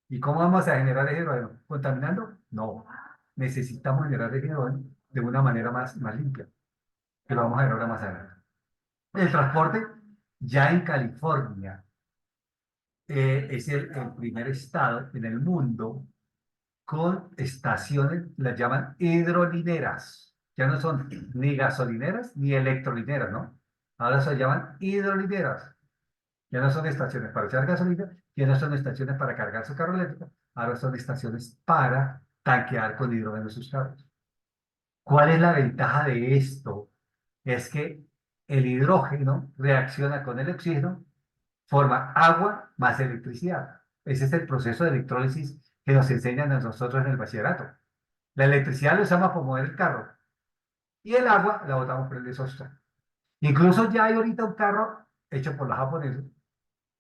¿Y cómo vamos a generar el hidrógeno? ¿Contaminando? No, necesitamos generar el hidrógeno de una manera más limpia, que lo vamos a ver ahora más adelante. El transporte, ya en California, es el primer estado en el mundo con estaciones, las llaman hidrolineras. Ya no son ni gasolineras ni electrolineras, ¿no? Ahora se llaman hidrolineras. Ya no son estaciones para echar gasolina, ya no son estaciones para cargar su carro eléctrico, ahora son estaciones para tanquear con hidrógeno sus carros. ¿Cuál es la ventaja de esto? Es que el hidrógeno reacciona con el oxígeno, forma agua más electricidad. Ese es el proceso de electrólisis que nos enseñan a nosotros en el bachillerato. La electricidad la usamos para mover el carro y el agua la botamos por el exhausto. Incluso ya hay ahorita un carro hecho por los japoneses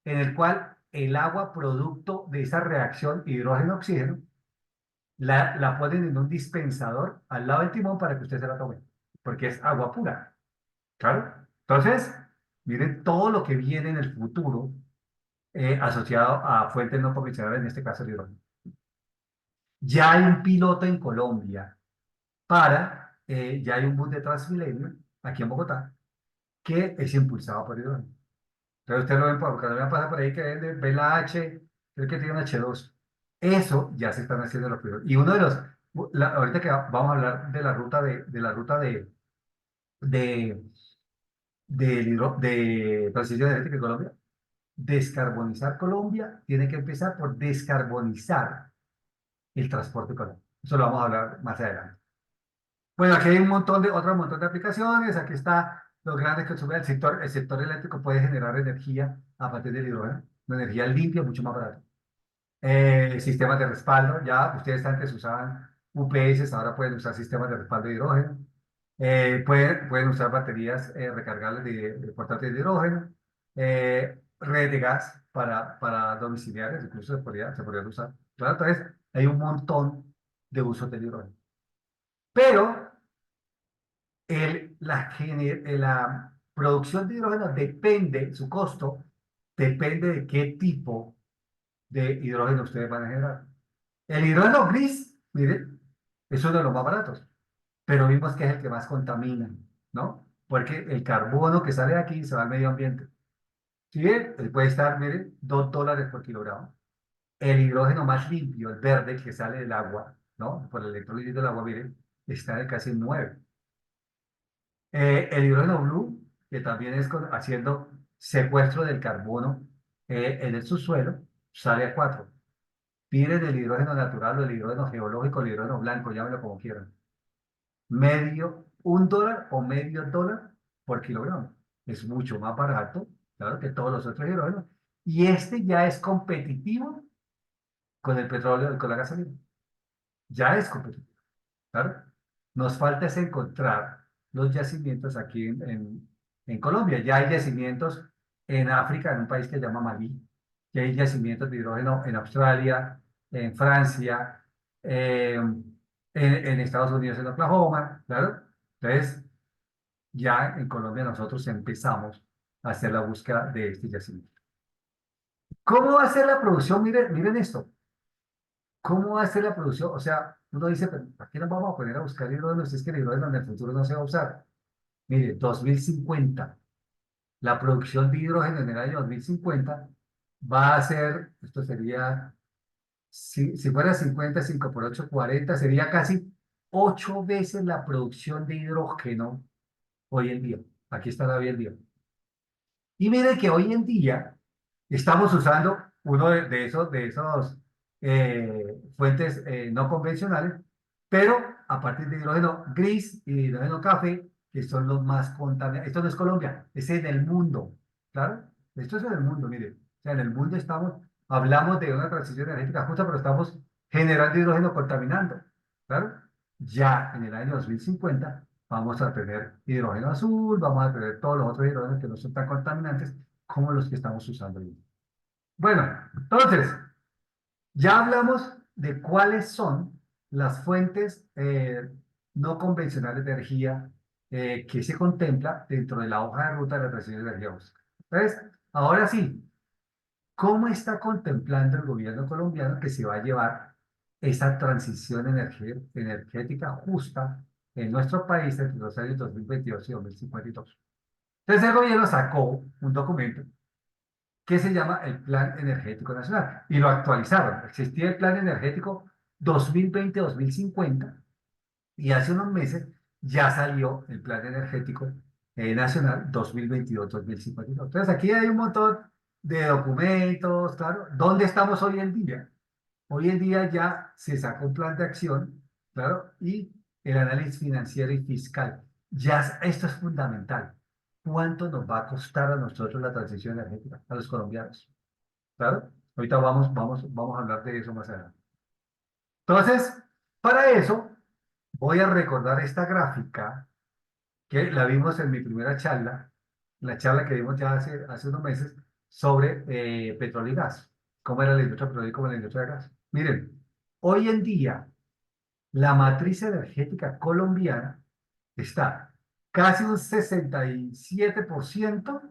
en el cual el agua producto de esa reacción hidrógeno-oxígeno la ponen en un dispensador al lado del timón para que usted se la tome, porque es agua pura. Claro. Entonces, miren todo lo que viene en el futuro asociado a fuentes no convencionales, en este caso el hidrógeno. Ya hay un piloto en Colombia ya hay un bus de Transmilenio aquí en Bogotá que es impulsado por hidrógeno. Entonces ustedes lo ven cuando vean pasar por ahí que ve la H, creo que tiene una H2. Eso ya se están haciendo los pilotos. Y uno de los, ahorita que vamos a hablar de de transición energética en Colombia, descarbonizar Colombia, tiene que empezar por descarbonizar el transporte colombiano. Eso lo vamos a hablar más adelante. Bueno, aquí hay otro montón de aplicaciones. Aquí está los grandes que consumen el sector eléctrico puede generar energía a partir del hidrógeno, una energía limpia, mucho más barata. Sistemas de respaldo, ya ustedes antes usaban UPS, ahora pueden usar sistemas de respaldo de hidrógeno. Pueden usar baterías recargables de portátiles de hidrógeno. Redes de gas para domiciliarias, incluso se podrían usar. Claro, entonces hay un montón de usos del hidrógeno. Pero la producción de hidrógeno depende, su costo depende de qué tipo de hidrógeno ustedes van a generar. El hidrógeno gris, miren, es uno de los más baratos, pero vimos que es el que más contamina, ¿no? Porque el carbono que sale de aquí se va al medio ambiente. Si bien puede estar, miren, $2 por kilogramo. El hidrógeno más limpio, el verde que sale del agua, ¿no? Por el electrolisis del agua, miren, está de casi 9. El hidrógeno blue, que también es haciendo secuestro del carbono en el subsuelo, sale a 4. Piden el hidrógeno natural o el hidrógeno geológico, el hidrógeno blanco, llámenlo como quieran. $1 o $0,5 por kilogramo. Es mucho más barato, claro, que todos los otros hidrógenos. Y este ya es competitivo con el petróleo y con la gasolina. Ya es competitivo. Claro. Nos falta es encontrar los yacimientos aquí en Colombia. Ya hay yacimientos en África, en un país que se llama Malí. Ya hay yacimientos de hidrógeno en Australia, en Francia, en Estados Unidos, en Oklahoma, claro. Entonces, ya en Colombia nosotros empezamos a hacer la búsqueda de este yacimiento. ¿Cómo va a ser la producción? Miren esto. ¿Cómo va a ser la producción? O sea, uno dice, pero ¿para qué nos vamos a poner a buscar hidrógeno si es que el hidrógeno en el futuro no se va a usar? Mire, 2050, la producción de hidrógeno en el año 2050 va a ser, esto sería, si fuera 50, 5 por 8, 40, sería casi 8 veces la producción de hidrógeno hoy en día. Aquí está la hoy en día. Y mire que hoy en día estamos usando uno de esos fuentes no convencionales, pero a partir de hidrógeno gris y de hidrógeno café, que son los más contaminantes. Esto no es Colombia, es en el mundo, ¿claro? Esto es en el mundo, mire. O sea, en el mundo hablamos de una transición energética justa, pero estamos generando hidrógeno contaminando, ¿claro? Ya en el año 2050 vamos a tener hidrógeno azul, vamos a tener todos los otros hidrógenos que no son tan contaminantes como los que estamos usando hoy. Bueno, entonces, ya hablamos de cuáles son las fuentes no convencionales de energía que se contempla dentro de la hoja de ruta de la transición de energía básica. Entonces, ahora sí, ¿cómo está contemplando el gobierno colombiano que se va a llevar esa transición energética justa en nuestro país entre los años 2022 y 2052? Entonces, el gobierno sacó un documento que se llama el Plan Energético Nacional y lo actualizaron. Existía el Plan Energético 2020-2050 y hace unos meses ya salió el Plan Energético Nacional 2022-2052. Entonces aquí hay un montón de documentos, claro. ¿Dónde estamos hoy en día? Hoy en día ya se sacó un plan de acción, claro, y el análisis financiero y fiscal. Ya esto es fundamental. ¿Cuánto nos va a costar a nosotros la transición energética, a los colombianos? Claro, ahorita vamos a hablar de eso más adelante. Entonces, para eso, voy a recordar esta gráfica que la vimos en mi primera charla, la charla que vimos ya hace unos meses sobre petróleo y gas. ¿Cómo era la industria petrolera y cómo era la industria de gas? Miren, hoy en día la matriz energética colombiana está casi un 67%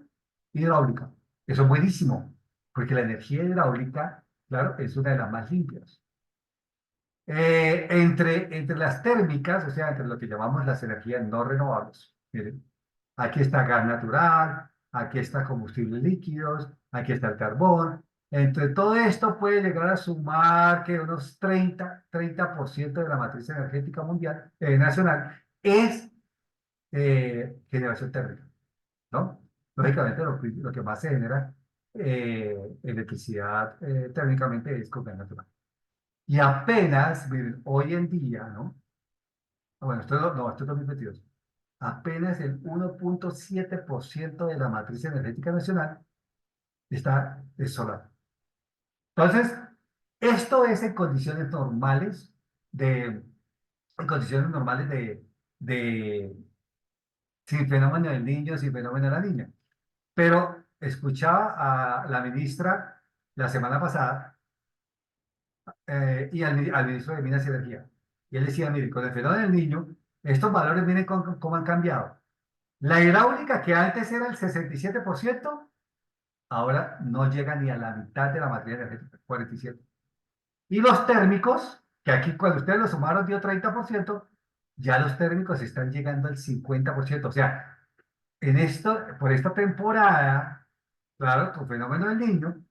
hidráulica. Eso es buenísimo, porque la energía hidráulica, claro, es una de las más limpias. Entre las térmicas, o sea, entre lo que llamamos las energías no renovables, miren, aquí está gas natural, aquí está combustibles líquidos, aquí está el carbón. Entre todo esto puede llegar a sumar que unos 30% de la matriz energética mundial, nacional, es generación térmica, ¿no? Lógicamente lo que más se genera electricidad térmicamente es con gas natural. Y apenas, miren, hoy en día, ¿no? Bueno, esto es 2022. Apenas el 1,7% de la matriz energética nacional es solar. Entonces, esto es en condiciones normales en condiciones normales de sin fenómeno del niño, sin fenómeno de la niña. Pero escuchaba a la ministra la semana pasada y al ministro de Minas y Energía. Y él decía, mire, con el fenómeno del niño, estos valores miren cómo han cambiado. La hidráulica, que antes era el 67%, ahora no llega ni a la mitad de la materia energética, 47%. Y los térmicos, que aquí cuando ustedes lo sumaron dio 30%, ya los térmicos están llegando al 50%. O sea, por esta temporada, claro, con fenómeno del niño,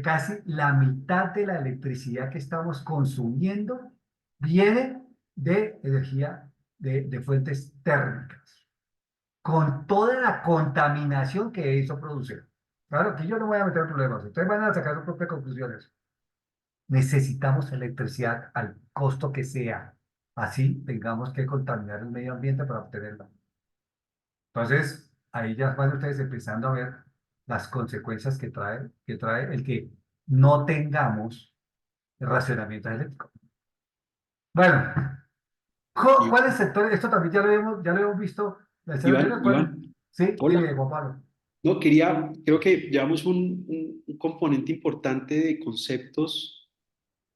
casi la mitad de la electricidad que estamos consumiendo viene de energía de fuentes térmicas, con toda la contaminación que eso produce. Claro, aquí yo no me voy a meter en problemas, ustedes van a sacar sus propias conclusiones. Necesitamos electricidad al costo que sea, así tengamos que contaminar el medio ambiente para obtenerla. Entonces, ahí ya van ustedes empezando a ver las consecuencias que trae el que no tengamos racionamiento eléctrico. Bueno, I- ¿cuáles sectores? Esto también ya lo hemos visto. El Iván, cementerio, ¿cuál? Iván, Sí, hola. dime, Juan Pablo. No, creo que llevamos un componente importante de conceptos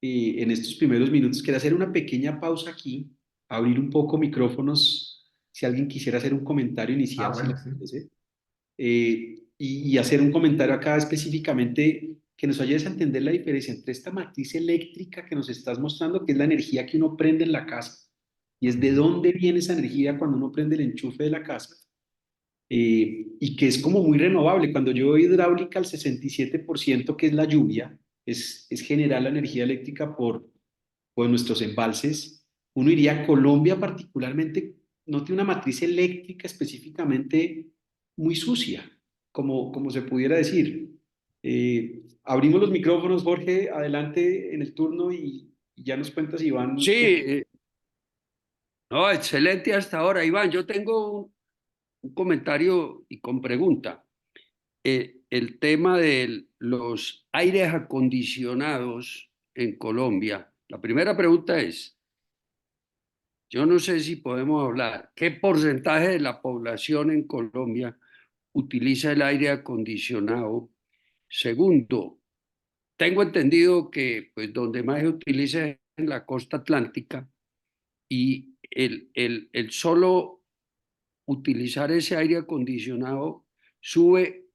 en estos primeros minutos. Quería hacer una pequeña pausa aquí, abrir un poco micrófonos, si alguien quisiera hacer un comentario Ah, inicial, si le bueno, sí. parece, y hacer un comentario acá específicamente que nos ayude a entender la diferencia entre esta matriz eléctrica que nos estás mostrando, que es la energía que uno prende en la casa, y es de dónde viene esa energía cuando uno prende el enchufe de la casa, y que es como muy renovable. Cuando yo veo hidráulica, el 67% que es la lluvia, es generar la energía eléctrica por nuestros embalses. Uno iría a Colombia particularmente, no tiene una matriz eléctrica específicamente muy sucia, como se pudiera decir. Abrimos los micrófonos, Jorge, adelante en el turno y ya nos cuentas, Sí, Iván. no, excelente hasta ahora, Iván. Yo tengo un comentario y con pregunta. El tema de los aires acondicionados en Colombia. La primera pregunta es, yo no sé si podemos hablar, ¿qué porcentaje de la población en Colombia utiliza el aire acondicionado? Segundo, tengo entendido que pues donde más se utiliza es en la costa atlántica y el solo utilizar ese aire acondicionado sube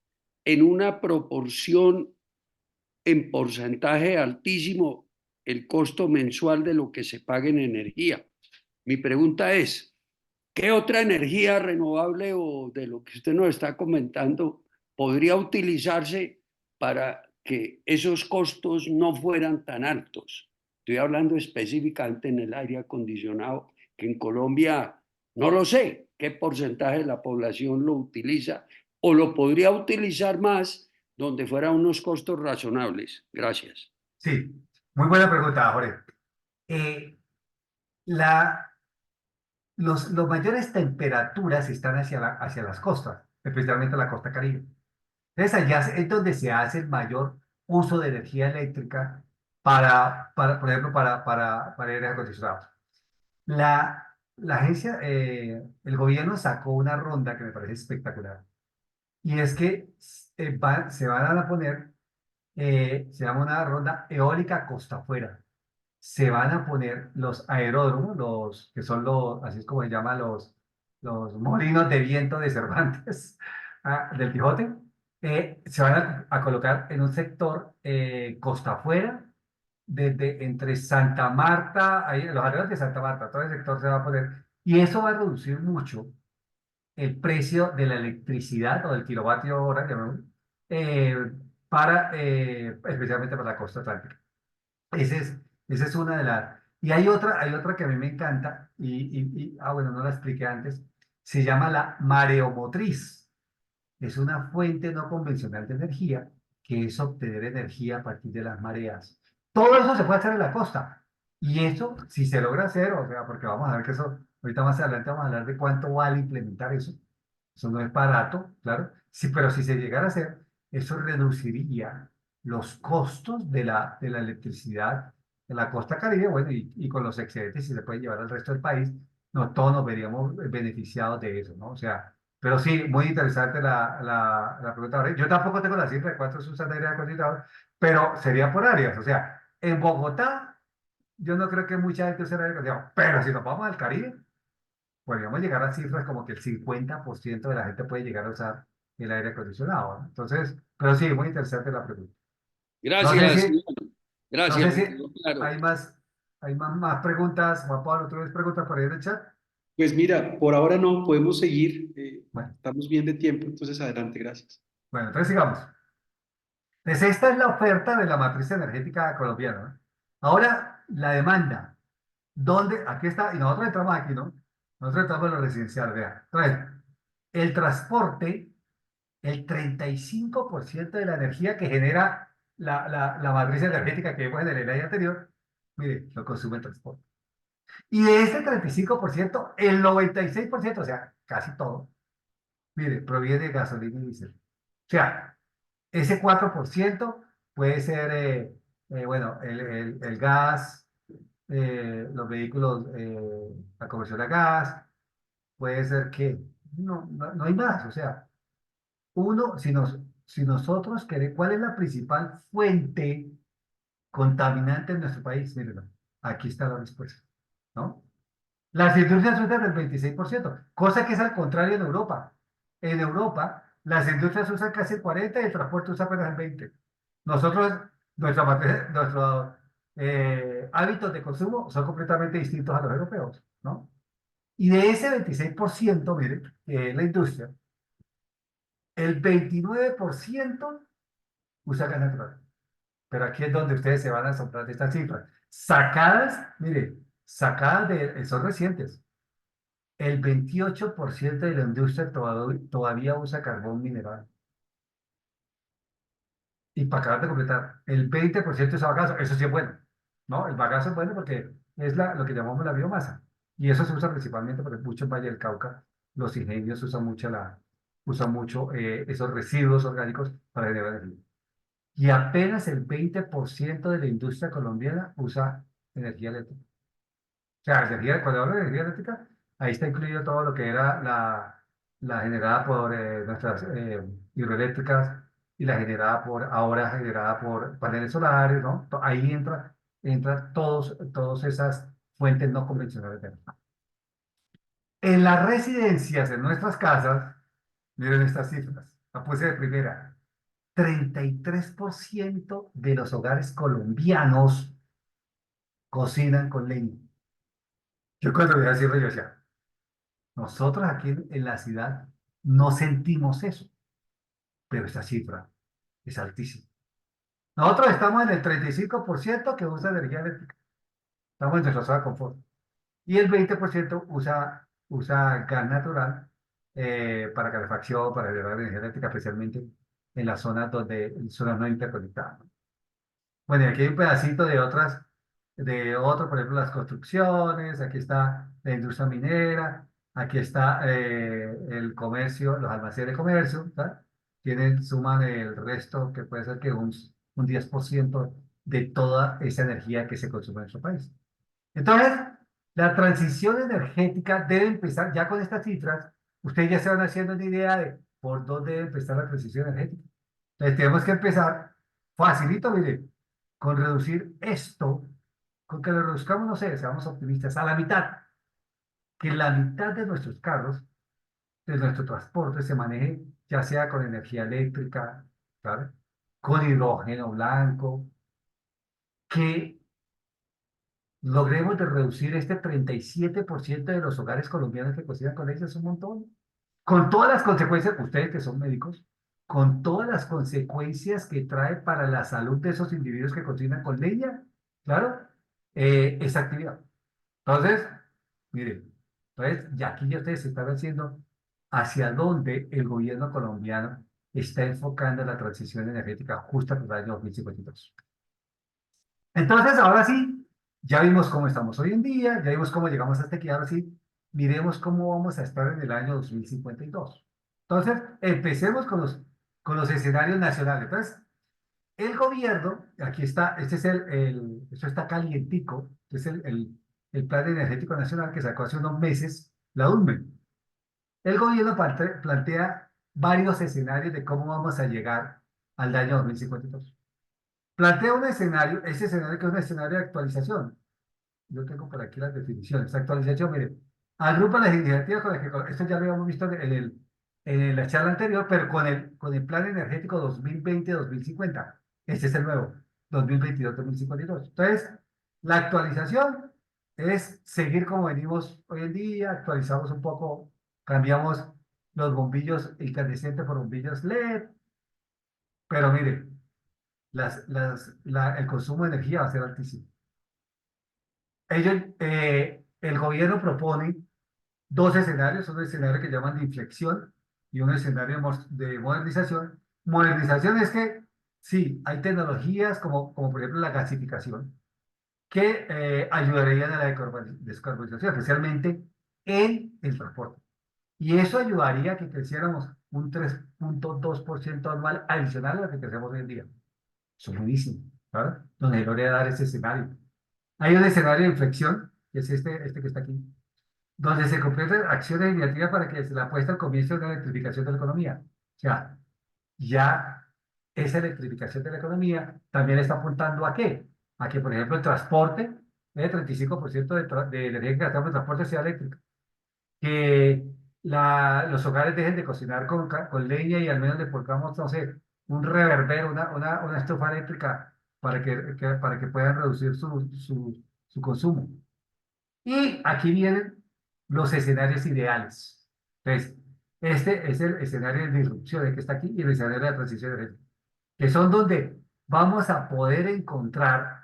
en una proporción en porcentaje altísimo el costo mensual de lo que se paga en energía. Mi pregunta es, ¿qué otra energía renovable o de lo que usted nos está comentando podría utilizarse para que esos costos no fueran tan altos? Estoy hablando específicamente en el aire acondicionado, que en Colombia no lo sé qué porcentaje de la población lo utiliza o lo podría utilizar más donde fueran unos costos razonables. Gracias. Sí, muy buena pregunta, Jorge. Eh, la, los mayores temperaturas están hacia las costas, especialmente la costa Caribe. Entonces, allá es donde se hace el mayor uso de energía eléctrica por ejemplo, para aire acondicionado. La agencia, el gobierno sacó una ronda que me parece espectacular. Y es que se van a poner, se llama una ronda eólica costa afuera. Se van a poner los aeródromos, que son así es como se llaman los molinos de viento de Cervantes, del Quijote, se van a colocar en un sector costa afuera, desde entre Santa Marta, ahí, los alrededores de Santa Marta, todo el sector se va a poner, y eso va a reducir mucho el precio de la electricidad o del kilovatio hora, llamémoslo, eh, especialmente para la costa atlántica. Ese es, esa es una de las. Y hay otra que a mí me encanta, bueno, no la expliqué antes, se llama la mareomotriz. Es una fuente no convencional de energía que es obtener energía a partir de las mareas. Todo eso se puede hacer en la costa. Y eso, si se logra hacer, o sea, porque vamos a ver que eso, ahorita más adelante vamos a hablar de cuánto vale implementar eso. Eso no es barato, claro. Sí, pero si se llegara a hacer, eso reduciría los costos de la electricidad en la costa Caribe, bueno, y con los excedentes, si se puede llevar al resto del país, no, todos nos veríamos beneficiados de eso, ¿no? O sea, pero sí, muy interesante la pregunta. Yo tampoco tengo la cifra de cuántos usan aire acondicionado, pero sería por áreas. O sea, en Bogotá, yo no creo que mucha gente use aire acondicionado, pero si nos vamos al Caribe, podríamos llegar a cifras como que el 50% de la gente puede llegar a usar el aire acondicionado, ¿no? Entonces, pero sí, muy interesante la pregunta. No sé Gracias, si, Iván. no Gracias, sé me si quedó claro. más preguntas. Juan Pablo, ¿tú ves preguntas por ahí en el chat? Pues mira, por ahora no, podemos seguir. Bueno, Estamos bien de tiempo, entonces adelante, gracias. bueno, entonces sigamos. Entonces, esta es la oferta de la matriz energética colombiana, ¿no? Ahora, la demanda. ¿Dónde? Aquí está, y nosotros entramos aquí, ¿no? Nosotros entramos en lo residencial, vean. Entonces, el transporte, el 35% de la energía que genera la matriz energética que vimos en el slide anterior, mire, lo consume el transporte. Y de ese 35%, el 96%, o sea, casi todo, mire, proviene de gasolina y diésel. O sea, ese 4% puede ser, bueno, el gas, los vehículos, la conversión a gas, puede ser que no hay más. O sea, si nosotros queremos, ¿cuál es la principal fuente contaminante en nuestro país? Mírenlo, aquí está la respuesta, ¿no? Las industrias usan el 26%, cosa que es al contrario en Europa. En Europa, las industrias usan casi el 40% y el transporte usa apenas el 20%. Nosotros, nuestros hábitos de consumo son completamente distintos a los europeos, ¿no? Y de ese 26%, mire, que es la industria, el 29% usa gas natural. Pero aquí es donde ustedes se van a asombrar de estas cifras. Sacadas, mire, sacadas son recientes. El 28% de la industria todavía usa carbón mineral. Y para acabar de completar, el 20% usa bagazo. Eso sí es bueno, ¿no? El bagazo es bueno porque es lo que llamamos la biomasa. Y eso se usa principalmente porque mucho en Valle del Cauca, los ingenios usan mucho esos residuos orgánicos para generar energía. Y apenas el 20% de la industria colombiana usa energía eléctrica. O sea, energía, cuando hablo de energía eléctrica, ahí está incluido todo lo que era la generada por nuestras hidroeléctricas y la generada ahora generada por paneles solares, ¿no? Ahí entra todas esas fuentes no convencionales de energía. En las residencias, en nuestras casas, miren estas cifras, la puse de primera. 33% de los hogares colombianos cocinan con leña. Yo cuando veía cifras, yo decía, nosotros aquí en la ciudad no sentimos eso, pero esta cifra es altísima. Nosotros estamos en el 35% que usa energía eléctrica. Estamos en nuestra zona de confort. Y el 20% usa gas natural para calefacción, para generar energía eléctrica, especialmente en las zonas no interconectadas, ¿no? Bueno, y aquí hay un pedacito por ejemplo, las construcciones, aquí está la industria minera, aquí está el comercio, los almacenes de comercio, ¿tá? Suman el resto, que puede ser que un 10% de toda esa energía que se consume en nuestro país. Entonces, la transición energética debe empezar, ya con estas cifras, ustedes ya se van haciendo una idea de por dónde debe empezar la transición energética. Entonces, tenemos que empezar facilito, mire, con reducir esto, con que lo reduzcamos, no sé, seamos optimistas, a la mitad, que la mitad de nuestros carros, de nuestro transporte, se maneje ya sea con energía eléctrica, ¿sabe? Con hidrógeno blanco, que logremos de reducir este 37% de los hogares colombianos que cocinan con leche, es un montón. Con todas las consecuencias, ustedes que son médicos, con todas las consecuencias que trae para la salud de esos individuos que cocinan con leña, claro, esa actividad. Entonces, miren, entonces, ya aquí ya ustedes se están haciendo hacia dónde el gobierno colombiano está enfocando la transición energética justa para el año 2052. Entonces, ahora sí, ya vimos cómo estamos hoy en día, ya vimos cómo llegamos hasta aquí, ahora sí, miremos cómo vamos a estar en el año 2052. Entonces, empecemos con los escenarios nacionales. Entonces, el gobierno, aquí está, este es esto está calientico, este es el Plan Energético Nacional que sacó hace unos meses la UNME. El gobierno plantea varios escenarios de cómo vamos a llegar al año 2052. Plantea un escenario, ese escenario que es un escenario de actualización. Yo tengo por aquí las definiciones. Actualización, mire, agrupa las iniciativas con las que, esto ya lo habíamos visto en la charla anterior, pero con el Plan Energético 2020-2050. Este es el nuevo, 2022-2052. Entonces, la actualización es seguir como venimos hoy en día, actualizamos un poco, cambiamos los bombillos incandescentes por bombillos LED, pero mire, el consumo de energía va a ser altísimo. El gobierno propone dos escenarios, un escenario que llaman de inflexión y un escenario de modernización. Modernización es que sí, hay tecnologías como por ejemplo la gasificación que ayudarían a la descarbonización, especialmente en el transporte. Y eso ayudaría a que creciéramos un 3,2% anual adicional a lo que crecemos hoy en día. Eso es buenísimo, ¿verdad? Nos debería dar ese escenario. Hay un escenario de inflexión, que es este que está aquí, donde se completan acciones iniciativas para que se le apueste al comienzo de la electrificación de la economía. O sea, ya esa electrificación de la economía también está apuntando ¿a qué? A que, por ejemplo, el transporte, el 35% de energía que gastamos en transporte sea eléctrica. Que los hogares dejen de cocinar con leña y al menos le pongamos, no sé, un reverbero, una estufa eléctrica para que puedan reducir su consumo. Y aquí vienen los escenarios ideales. Entonces, este es el escenario de disrupción, el que está aquí, y el escenario de la transición energética, que son donde vamos a poder encontrar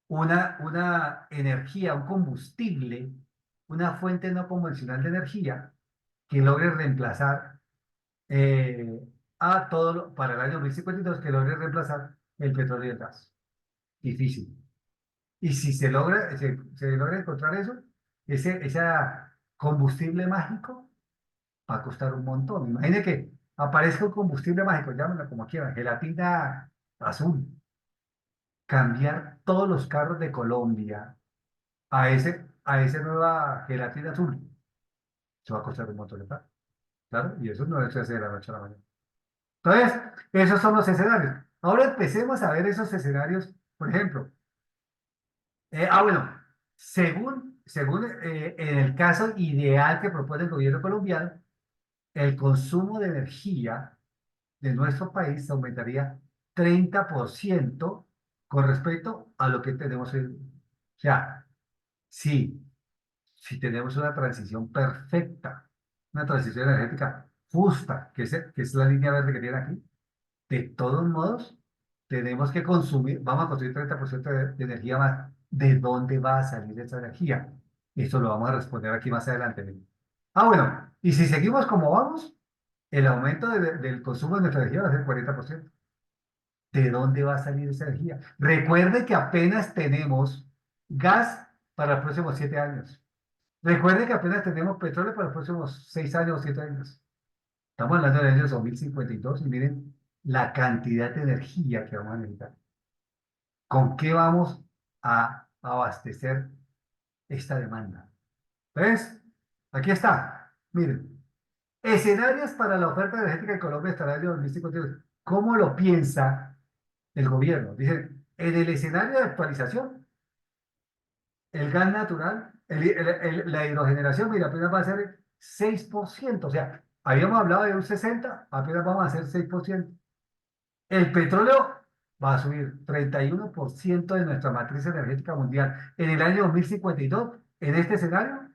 una energía, un combustible, una fuente no convencional de energía que logre reemplazar eh, para el año 2052, que logre reemplazar el petróleo y el gas. Difícil. Y si se logra encontrar eso, ese combustible mágico va a costar un montón. Imagine que aparezca un combustible mágico, llámenlo como quieran, gelatina azul. Cambiar todos los carros de Colombia a esa nueva gelatina azul. Eso va a costar un montón de plata. Claro, y eso no se hace de la noche a la mañana. Entonces, esos son los escenarios. Ahora empecemos a ver esos escenarios, por ejemplo. Bueno, según en el caso ideal que propone el gobierno colombiano, el consumo de energía de nuestro país aumentaría 30% con respecto a lo que tenemos hoy. O sea, sí, si tenemos una transición perfecta, una transición energética justa, que es la línea verde que tiene aquí, de todos modos, tenemos que consumir, vamos a consumir 30% de energía más. ¿De dónde va a salir esa energía? Esto lo vamos a responder aquí más adelante. Mire. Bueno, y si seguimos como vamos, el aumento del consumo de nuestra energía va a ser 40%. ¿De dónde va a salir esa energía? Recuerde que apenas tenemos gas para los próximos 7 años. Recuerde que apenas tenemos petróleo para los próximos 6 años o 7 años. Estamos hablando del año 2052 y miren la cantidad de energía que vamos a necesitar. ¿Con qué vamos a abastecer esta demanda? ¿Ves? Aquí está. Miren, escenarios para la oferta energética en Colombia hasta el año 2052. ¿Cómo lo piensa el gobierno? Dicen, en el escenario de actualización, el gas natural, la hidrogeneración, mira, apenas va a ser 6%. O sea, habíamos hablado de un 60, apenas vamos a hacer 6%. El petróleo va a subir 31% de nuestra matriz energética mundial. En el año 2052, en este escenario,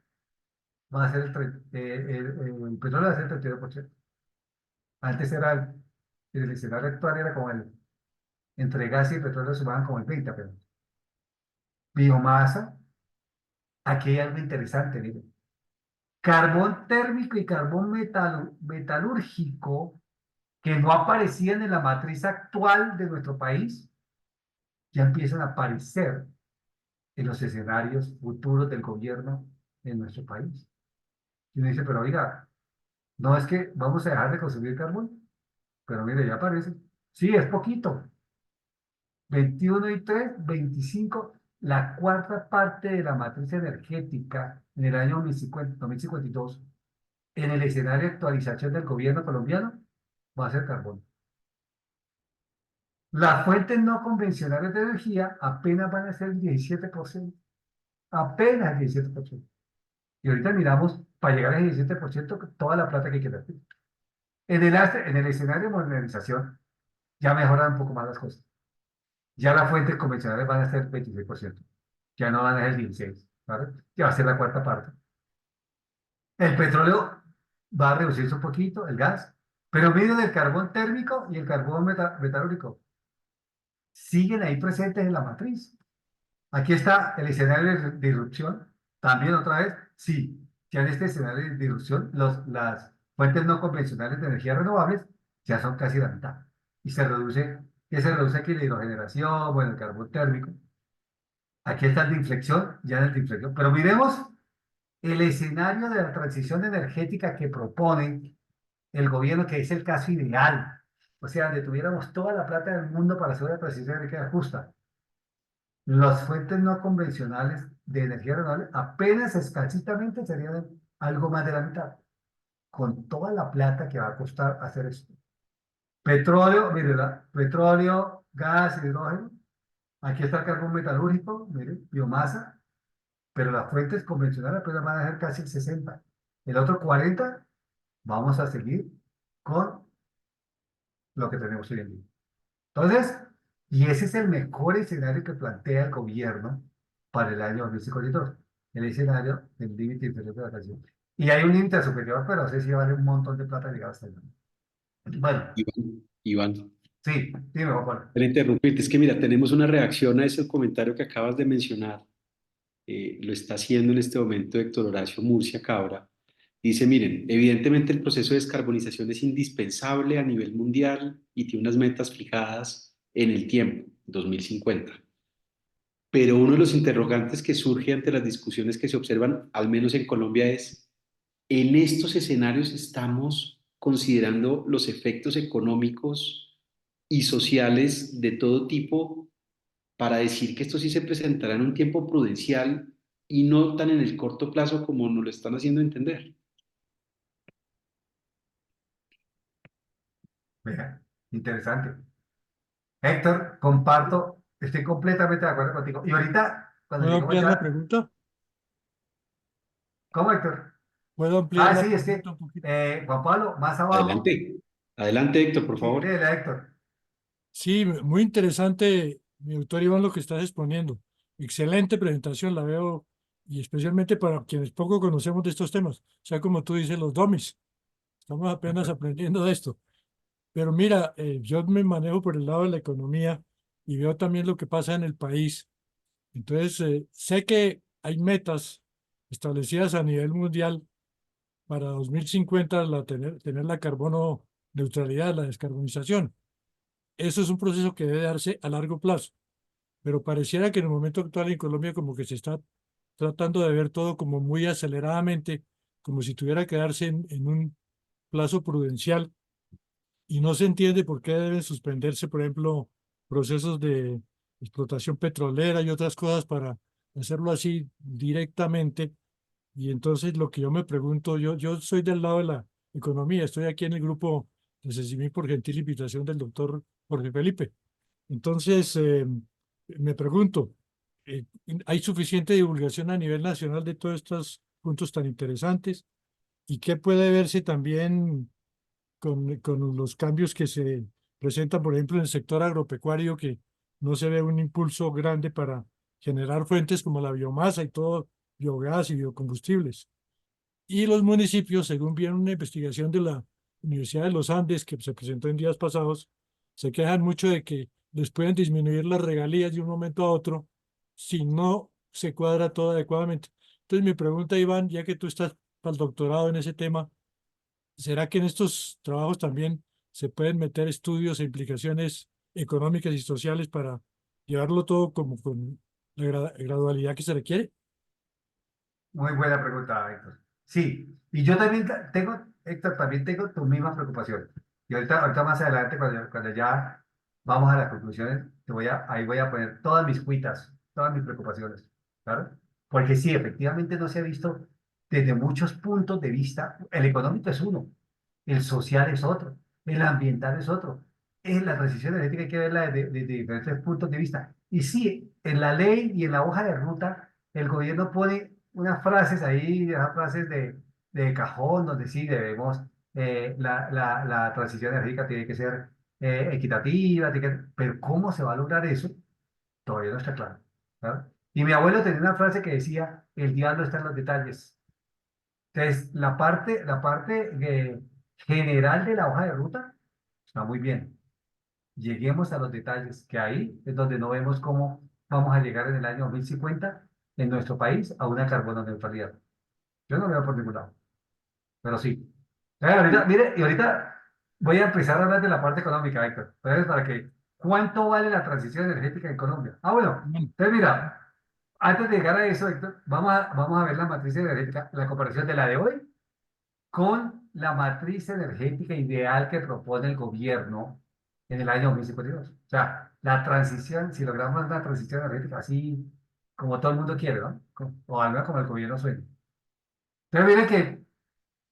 va a ser el petróleo va a ser el 32%. Antes era el escenario actual era como entre gas y petróleo sumaban como el 20%. Biomasa, aquí hay algo interesante, miren. Carbón térmico y carbón metalúrgico que no aparecían en la matriz actual de nuestro país, ya empiezan a aparecer en los escenarios futuros del gobierno en nuestro país. Y uno dice, pero oiga, no es que vamos a dejar de consumir carbón, pero mire, ya aparece. Sí, es poquito. 21 y 3, 25, la cuarta parte de la matriz energética en el año 2052, en el escenario de actualización del gobierno colombiano, va a ser carbón. Las fuentes no convencionales de energía apenas van a ser el 17%, apenas el 17%. Y ahorita miramos, para llegar al 17%, toda la plata que hay que invertir. En el escenario de modernización, ya mejoran un poco más las cosas. Ya las fuentes convencionales van a ser 26%. Ya no van a ser el 16%, ¿vale? Ya va a ser la cuarta parte. El petróleo va a reducirse un poquito, el gas, pero miren el carbón térmico y el carbón metalúrgico. Siguen ahí presentes en la matriz. Aquí está el escenario de irrupción. También otra vez, sí, ya en este escenario de irrupción, las fuentes no convencionales de energía renovables ya son casi la mitad. Y se reduce, ¿qué se reduce aquí? La hidrogeneración, bueno, el carbón térmico. Aquí está el de inflexión, ya en el de inflexión. Pero miremos el escenario de la transición energética que propone el gobierno, que es el caso ideal. O sea, donde tuviéramos toda la plata del mundo para hacer una transición energética justa. Las fuentes no convencionales de energía renovable apenas escasitamente serían algo más de la mitad, con toda la plata que va a costar hacer esto. Petróleo, mire, petróleo, gas, hidrógeno. Aquí está el carbón metalúrgico, mire, biomasa, pero las fuentes convencionales apenas van a ser casi el 60. El otro 40, vamos a seguir con lo que tenemos hoy en día. Entonces, y ese es el mejor escenario que plantea el gobierno para el año 2052, el escenario del límite inferior de la canción. Y hay un límite superior, pero ese sí vale un montón de plata llegar hasta allá. Bueno, Iván, sí, dime, Juan Pablo. para interrumpirte, es que mira, tenemos una reacción a ese comentario que acabas de mencionar. Lo está haciendo en este momento Héctor Horacio Murcia Cabra. Dice, miren, evidentemente el proceso de descarbonización es indispensable a nivel mundial y tiene unas metas fijadas en el tiempo, 2050. Pero uno de los interrogantes que surge ante las discusiones que se observan, al menos en Colombia, es, ¿en estos escenarios estamos considerando los efectos económicos y sociales de todo tipo para decir que esto sí se presentará en un tiempo prudencial y no tan en el corto plazo como nos lo están haciendo entender? Mira, interesante. Héctor, comparto, estoy completamente de acuerdo contigo. Y ahorita, cuando ¿Puedo lleguemos ampliar la allá, pregunta? ¿cómo, Héctor? ¿Puedo ampliar Ah, la sí, es que, pregunta un poquito? Juan Pablo, más abajo, Adelante, adelante Héctor, por sí, favor. léela, Héctor. Sí, muy interesante, mi doctor Iván, lo que estás exponiendo. Excelente presentación, la veo, y especialmente para quienes poco conocemos de estos temas. O sea, como tú dices, los domis. Estamos apenas aprendiendo de esto. Pero mira, yo me manejo por el lado de la economía y veo también lo que pasa en el país. Entonces, sé que hay metas establecidas a nivel mundial para 2050, tener la carbono neutralidad, la descarbonización. Eso es un proceso que debe darse a largo plazo, pero pareciera que en el momento actual en Colombia como que se está tratando de ver todo como muy aceleradamente, como si tuviera que darse en un plazo prudencial y no se entiende por qué deben suspenderse, por ejemplo, procesos de explotación petrolera y otras cosas para hacerlo así directamente. Y entonces lo que yo me pregunto, yo soy del lado de la economía, estoy aquí en el grupo de CECIMIC por gentil invitación del doctor Jorge Felipe. Entonces, me pregunto, ¿hay suficiente divulgación a nivel nacional de todos estos puntos tan interesantes? ¿Y qué puede verse también con los cambios que se presentan, por ejemplo, en el sector agropecuario, que no se ve un impulso grande para generar fuentes como la biomasa y todo, biogás y biocombustibles? Y los municipios, según vieron una investigación de la Universidad de los Andes que se presentó en días pasados, se quejan mucho de que les pueden disminuir las regalías de un momento a otro si no se cuadra todo adecuadamente. Entonces mi pregunta, Iván, ya que tú estás para el doctorado en ese tema, ¿será que en estos trabajos también se pueden meter estudios e implicaciones económicas y sociales para llevarlo todo como con la gradualidad que se requiere? Muy buena pregunta, Héctor. Sí, y yo también tengo, Héctor, también tengo tu misma preocupación. Y ahorita más adelante, cuando ya vamos a las conclusiones, ahí voy a poner todas mis cuitas, todas mis preocupaciones, ¿claro? Porque sí, efectivamente no se ha visto desde muchos puntos de vista. El económico es uno, el social es otro, el ambiental es otro. En la transición energética hay que verla desde diferentes puntos de vista. Y sí, en la ley y en la hoja de ruta el gobierno pone unas frases ahí, unas frases de cajón, donde sí debemos, la transición energética tiene que ser equitativa, pero ¿cómo se va a lograr eso? Todavía no está claro. ¿Verdad? Y mi abuelo tenía una frase que decía, el diablo está en los detalles. Entonces, la parte general de la hoja de ruta está muy bien. Lleguemos a los detalles, que ahí es donde no vemos cómo vamos a llegar en el año 2050 en nuestro país a una carbono neutralidad. Yo no lo veo por ningún lado, pero sí. Ahorita, mire, y ahorita voy a empezar a hablar de la parte económica, Héctor. Entonces, para que, ¿cuánto vale la transición energética en Colombia? Ah, bueno, Mm. entonces mira, antes de llegar a eso, Héctor, vamos a ver la matriz energética, la comparación de la de hoy con la matriz energética ideal que propone el gobierno en el año 2052. O sea, la transición, si logramos la transición energética así como todo el mundo quiere, ¿no? O al menos como el gobierno sueña. Entonces, miren que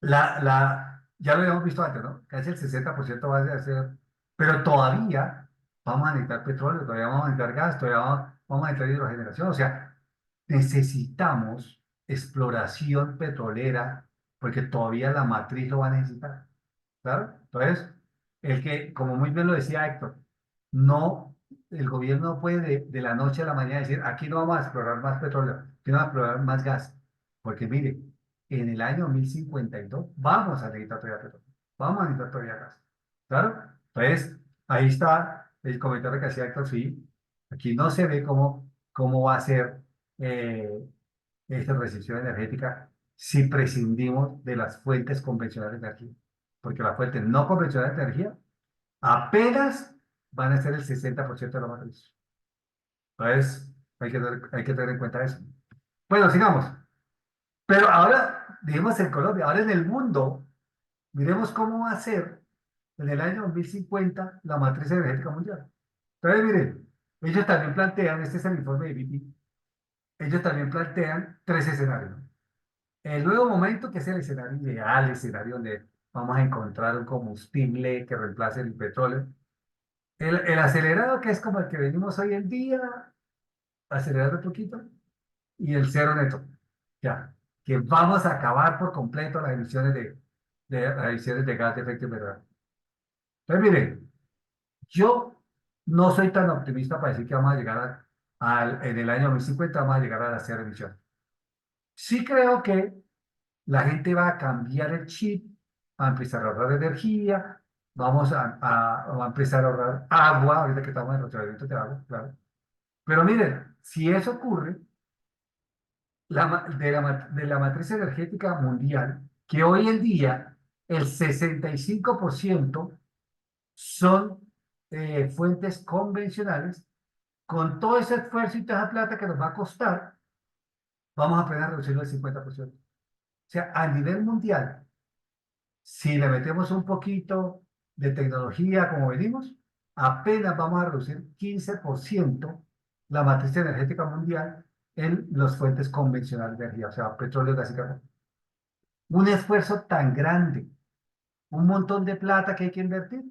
ya lo habíamos visto antes, ¿no? Casi el 60% va a ser, pero todavía vamos a necesitar petróleo, todavía vamos a necesitar gas, todavía vamos a necesitar hidrogeneración. O sea, necesitamos exploración petrolera porque todavía la matriz lo va a necesitar. ¿Claro? Entonces, como muy bien lo decía Héctor, no, el gobierno no puede de la noche a la mañana decir, aquí no vamos a explorar más petróleo, aquí no vamos a explorar más gas, porque mire, en el año 2052 vamos a necesitar todavía petróleo, vamos a necesitar todavía gas. ¿Claro? Entonces, ahí está el comentario que hacía Héctor, sí, aquí no se ve cómo va a ser eh, esta transición energética si prescindimos de las fuentes convencionales de energía. Porque las fuentes no convencionales de energía apenas van a ser el 60% de la matriz. Entonces, hay que tener en cuenta eso. Bueno, sigamos. Pero ahora, digamos en Colombia, ahora en el mundo, miremos cómo va a ser en el año 2050 la matriz energética mundial. Entonces, miren, ellos también plantean, este es el informe de BP, ellos también plantean tres escenarios. El nuevo momento, que es el escenario ideal, el escenario donde vamos a encontrar un combustible que reemplace el petróleo. El acelerado, que es como el que venimos hoy en día, acelerando un poquito, y el cero neto. Ya, que vamos a acabar por completo las emisiones de gas de efecto invernadero. Entonces, miren, yo no soy tan optimista para decir que vamos a llegar en el año 2050 vamos a llegar a la cero emisión. Sí creo que la gente va a cambiar el chip, va a empezar a ahorrar energía, va a empezar a ahorrar agua, ahorita que estamos en el tratamiento de agua, claro. Pero miren, si eso ocurre, de la matriz energética mundial, que hoy en día el 65% son fuentes convencionales, con todo ese esfuerzo y toda esa plata que nos va a costar, vamos a apenas reducirlo al 50%. O sea, a nivel mundial, si le metemos un poquito de tecnología como venimos, apenas vamos a reducir 15% la matriz energética mundial en las fuentes convencionales de energía, o sea, petróleo, gas y carbón. Un esfuerzo tan grande, un montón de plata que hay que invertir,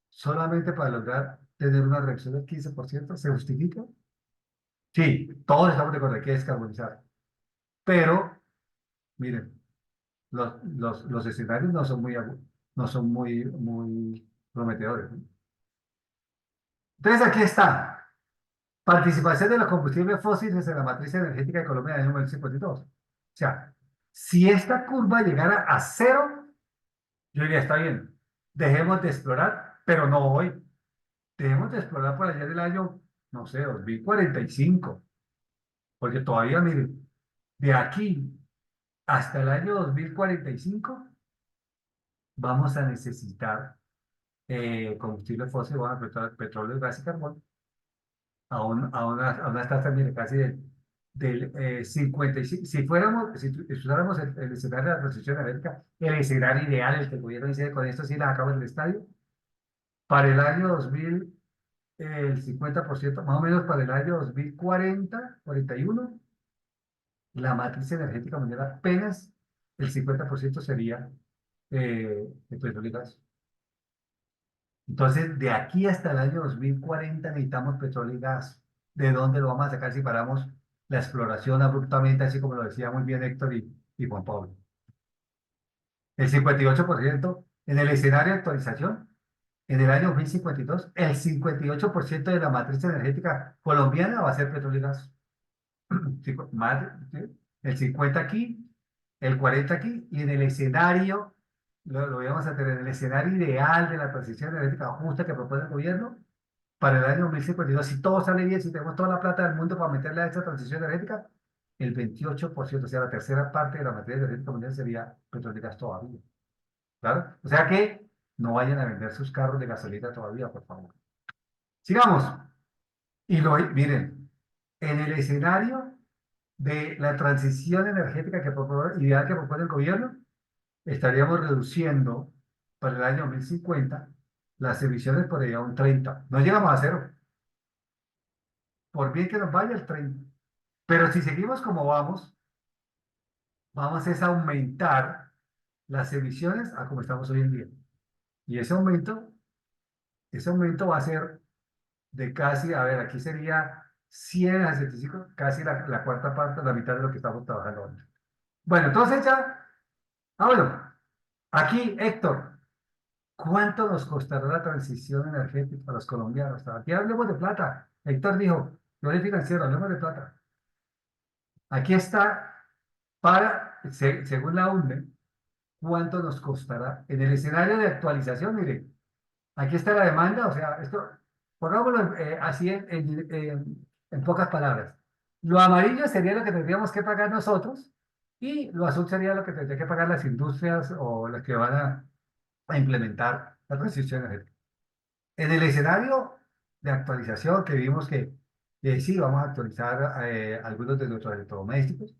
solamente para lograr tener una reducción del 15%, ¿se justifica? Sí, todos estamos de acuerdo, hay que descarbonizar. Pero, miren, los escenarios no son muy prometedores, ¿no? Entonces aquí está, participación de los combustibles fósiles en la matriz energética de Colombia en el año 2052. O sea, si esta curva llegara a cero, yo diría, está bien, dejemos de explorar, pero no hoy. Dejemos de explorar por allá del año, no sé, 2045, porque todavía, miren, de aquí hasta el año 2045 vamos a necesitar combustible fósil, bueno, petróleo, gas y carbón, a unas tasas, mire, casi del 55. Si usáramos el escenario de la transición energética, el escenario ideal, el que el gobierno dice, con esto sí la acabamos del estadio, para el año 2000, el 50%, más o menos para el año 2040, 41, la matriz energética mundial apenas el 50% sería de petróleo y gas. Entonces, de aquí hasta el año 2040 necesitamos petróleo y gas. ¿De dónde lo vamos a sacar si paramos la exploración abruptamente, así como lo decía muy bien Héctor y Juan Pablo? El 58% en el escenario de actualización, en el año 2052, el 58% de la matriz energética colombiana va a ser petróleo y gas. ¿Sí? El 50 aquí, el 40 aquí, y en el escenario, lo vamos a tener en el escenario ideal de la transición energética justa que propone el gobierno, para el año 2052, si todo sale bien, si tenemos toda la plata del mundo para meterle a esta transición energética, el 28%, o sea, la tercera parte de la materia energética mundial sería petróleo y gas todavía. ¿Claro? O sea que no vayan a vender sus carros de gasolina todavía, por favor. Sigamos. Miren, en el escenario de la transición energética ideal que propone el gobierno, estaríamos reduciendo para el año 2050 las emisiones por allá a un 30. No llegamos a cero. Por bien que nos vaya el 30. Pero si seguimos como vamos es a aumentar las emisiones a como estamos hoy en día. Y ese aumento va a ser de casi, a ver, aquí sería 100 a 75, casi la cuarta parte, la mitad de lo que estamos trabajando ahora. Bueno, entonces ya, bueno, aquí, Héctor, ¿cuánto nos costará la transición energética a los colombianos? Aquí hablemos de plata. Héctor dijo, no es financiero, hablemos de plata. Aquí está, según la UNE, ¿cuánto nos costará? En el escenario de actualización, mire, aquí está la demanda, o sea, esto, pongámoslo así en pocas palabras. Lo amarillo sería lo que tendríamos que pagar nosotros y lo azul sería lo que tendrían que pagar las industrias o las que van a implementar la transición energética. En el escenario de actualización que vimos que sí, vamos a actualizar algunos de nuestros electrodomésticos,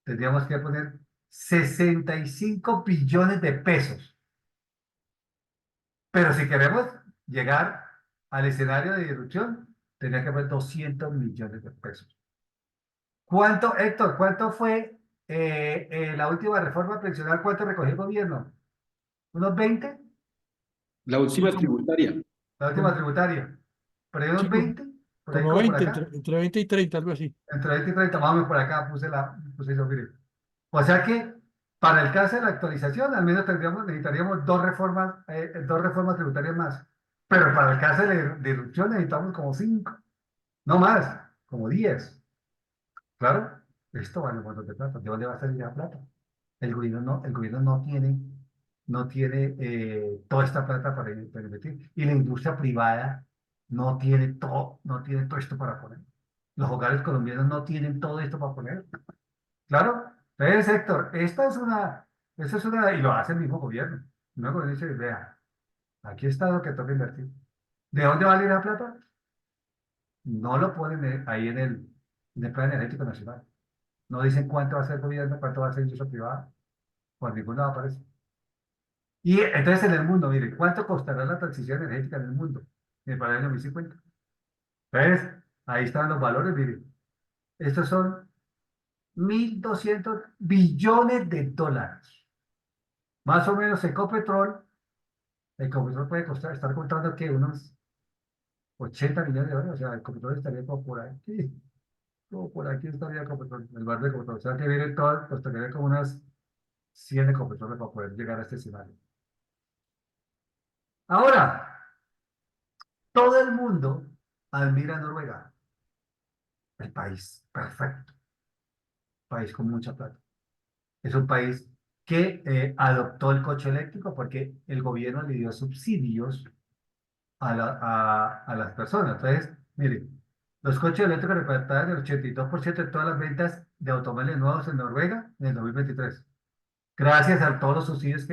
tendríamos que poner 65 billones de pesos. Pero si queremos llegar al escenario de disrupción, tendría que poner 200 millones de pesos. ¿Cuánto, Héctor, cuánto fue la última reforma pensional? ¿Cuánto recogió el gobierno? ¿Unos 20? La Sí, última como, tributaria. La última como, tributaria. ¿Por ahí unos sí, 20? ¿Por ahí como como por 20, entre, acá? entre 20 y 30, algo así. Entre 20 y 30, más o menos por acá puse yo, mire. O sea que para el caso de la actualización, al menos necesitaríamos dos reformas tributarias más. Pero para el caso de la disrupción necesitamos como 5, no más, como 10. Claro, esto vale un montón de plata. ¿De dónde va a salir la plata? El gobierno no tiene toda esta plata para invertir. Y la industria privada no tiene todo esto para poner. Los hogares colombianos no tienen todo esto para poner. Claro, entonces, Héctor, y lo hace el mismo gobierno. Luego dice, vea, aquí está lo que toca invertir. ¿De dónde va a salir la plata? No lo ponen ahí en el Plan Energético Nacional. No dicen cuánto va a ser el gobierno, cuánto va a ser la industria privada. Por ningún lado aparece. Y entonces en el mundo, mire, ¿cuánto costará la transición energética en el mundo para el año 2050? Entonces, ahí están los valores, mire. Estos son 1.200 billones de dólares. Más o menos Ecopetrol puede estar contando que unos 80 millones de dólares, o sea, Ecopetrol estaría como por aquí estaría Ecopetrol, el bar de Ecopetrol. O sea, que viene todo, pues tendría como unas 100 Ecopetrol para poder llegar a este escenario. Ahora, todo el mundo admira a Noruega, el país perfecto, país con mucha plata. Es un país que adoptó el coche eléctrico porque el gobierno le dio subsidios a las personas. Entonces, miren, los coches eléctricos representaban el 82% de todas las ventas de automóviles nuevos en Noruega en el 2023. Gracias a todos los subsidios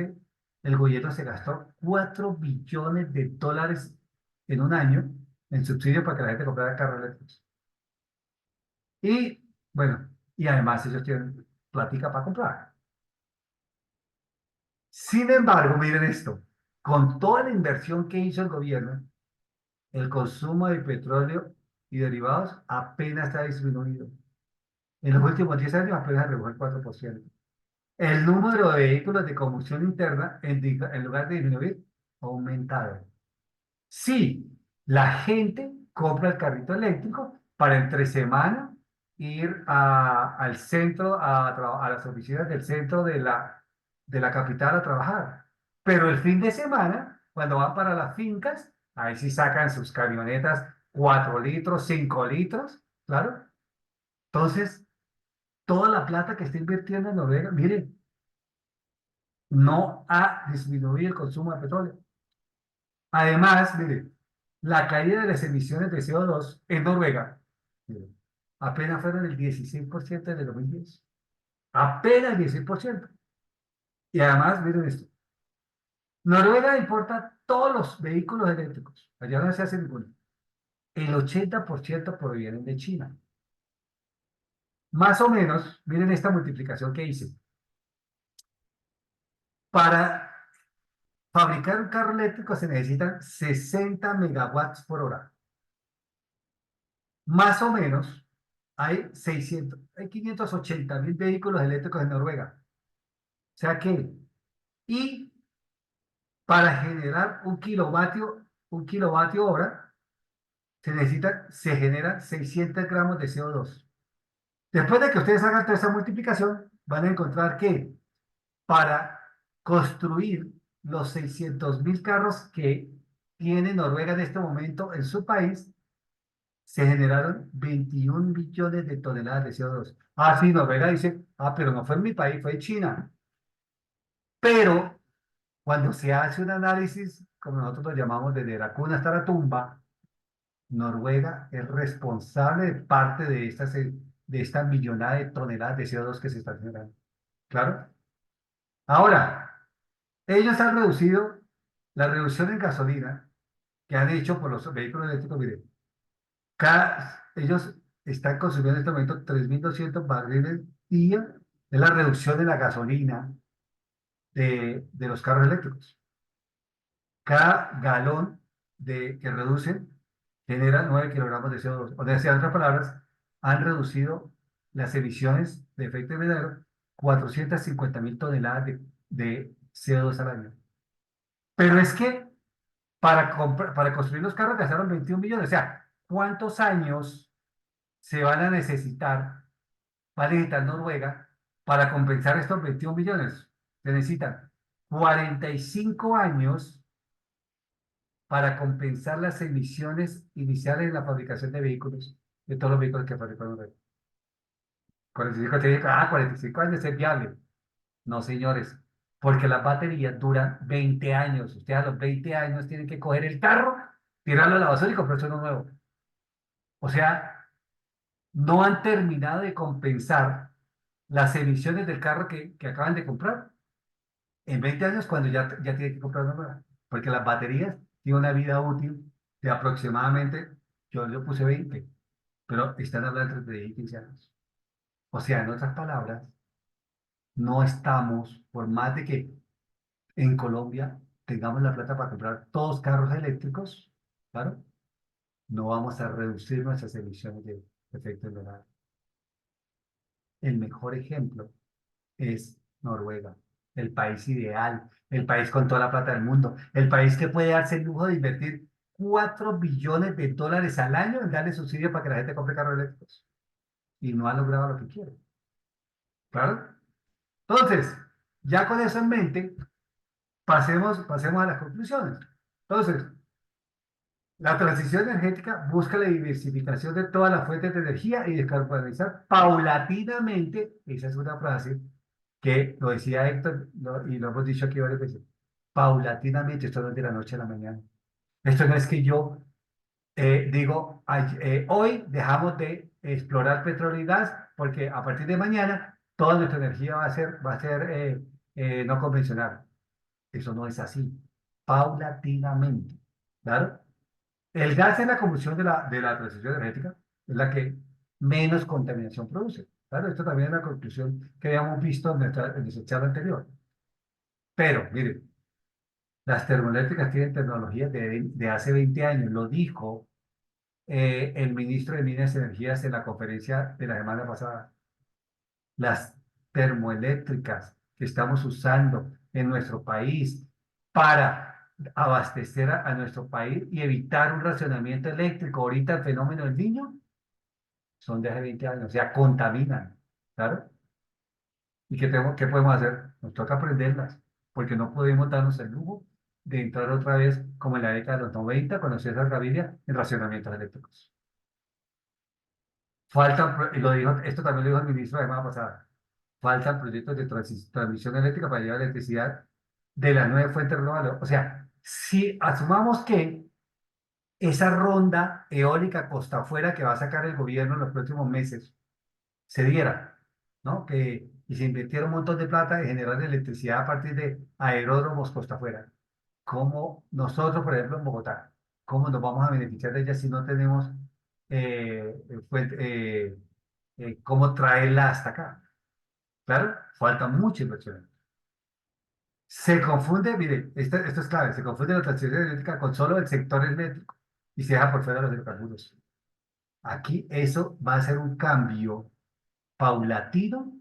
el gobierno se gastó 4 billones de dólares en un año en subsidio para que la gente comprara carros eléctricos. Y bueno, y además ellos tienen plática para comprar. Sin embargo, miren esto, con toda la inversión que hizo el gobierno, el consumo de petróleo y derivados apenas ha disminuido. En los últimos 10 años apenas redujo el 4%. El número de vehículos de combustión interna, en lugar de disminuir, ha aumentado. Sí, la gente compra el carrito eléctrico para entre semana ir al centro, a las oficinas del centro de la capital a trabajar. Pero el fin de semana, cuando van para las fincas, ahí sí sacan sus camionetas 4 litros, 5 litros, claro. Entonces, toda la plata que está invirtiendo en Noruega, mire, no ha disminuido el consumo de petróleo. Además, mire, la caída de las emisiones de CO2 en Noruega, mire, apenas fueron el 16% desde 2010. Apenas 16%. Y además, miren esto. Noruega importa todos los vehículos eléctricos. Allá no se hace ninguno. El 80% provienen de China. Más o menos, miren esta multiplicación que hice. Para fabricar un carro eléctrico se necesitan 60 megawatts por hora. Más o menos, hay 580.000 vehículos eléctricos en Noruega. O sea que, y para generar un kilovatio hora, se generan 600 gramos de CO2. Después de que ustedes hagan toda esa multiplicación, van a encontrar que para construir los 600.000 carros que tiene Noruega en este momento en su país, se generaron 21 millones de toneladas de CO2. Ah, sí, Noruega dice, pero no fue en mi país, fue en China. Pero cuando se hace un análisis, como nosotros lo llamamos desde la cuna hasta la tumba, Noruega es responsable de parte de esta millonada de toneladas de CO2 que se están generando. ¿Claro? Ahora, ellos han reducido la reducción en gasolina que han hecho por los vehículos eléctricos. Miren, ellos están consumiendo en este momento 3.200 barriles día. Es la reducción de la gasolina de los carros eléctricos. Cada galón que reducen genera 9 kilogramos de CO2. O sea, en otras palabras, han reducido las emisiones de efecto invernadero 450.000 toneladas de CO2 al año. Pero es que para construir los carros gastaron 21 millones. O sea, ¿cuántos años se van a necesitar, va a necesitar Noruega para compensar estos 21 millones? Se necesitan 45 años para compensar las emisiones iniciales de la fabricación de vehículos, de todos los vehículos que fabricó Noruega. 45, 45 años es viable. No, señores, porque las baterías duran 20 años. Ustedes a los 20 años tienen que coger el carro, tirarlo a la basura y comprarse uno nuevo. O sea, no han terminado de compensar las emisiones del carro que acaban de comprar en 20 años cuando ya tienen que comprar una nueva. Porque las baterías tienen una vida útil de aproximadamente, yo puse 20, pero están hablando entre 10 y 15 años. O sea, en otras palabras, no estamos, por más de que en Colombia tengamos la plata para comprar todos carros eléctricos, claro, no vamos a reducir nuestras emisiones de efecto invernadero. El mejor ejemplo es Noruega, el país ideal, el país con toda la plata del mundo, el país que puede darse el lujo de invertir 4 billones de dólares al año en darle subsidio para que la gente compre carros eléctricos. Y no ha logrado lo que quiere. ¿Claro? Entonces, ya con eso en mente, pasemos a las conclusiones. Entonces, la transición energética busca la diversificación de todas las fuentes de energía y descarbonizar paulatinamente, esa es una frase que lo decía Héctor y lo hemos dicho aquí varias veces, paulatinamente, esto no es de la noche a la mañana. Esto no es que yo digo, hoy dejamos de explorar petróleo y gas porque a partir de mañana toda nuestra energía va a ser no convencional. Eso no es así. Paulatinamente. ¿Claro? El gas en la combustión de la transición energética es la que menos contaminación produce. Claro, esto también es la conclusión que habíamos visto en nuestra charla anterior. Pero, miren, las termoeléctricas tienen tecnologías de hace 20 años. Lo dijo el ministro de Minas y Energías en la conferencia de la semana pasada. Las termoeléctricas que estamos usando en nuestro país para abastecer a nuestro país y evitar un racionamiento eléctrico, ahorita el fenómeno del niño, son de hace 20 años, o sea, contaminan, ¿claro? ¿Y qué podemos hacer? Nos toca aprenderlas, porque no podemos darnos el lujo de entrar otra vez, como en la década de los 90, cuando César Gaviria, en racionamientos eléctricos. Y lo dijo, esto también lo dijo el ministro la semana pasada, faltan proyectos de transmisión eléctrica para llevar electricidad de las 9 fuentes renovables. O sea, si asumamos que esa ronda eólica costa afuera que va a sacar el gobierno en los próximos meses se diera, ¿no? Y se invirtiera un montón de plata en generar electricidad a partir de aeródromos costa afuera. ¿Cómo nosotros, por ejemplo, en Bogotá, cómo nos vamos a beneficiar de ella si no tenemos cómo traerla hasta acá? Claro, falta mucha inversión. Se confunde, mire, esto es clave, se confunde la transición energética con solo el sector eléctrico y se deja por fuera los hidrocarburos. Aquí eso va a ser un cambio paulatino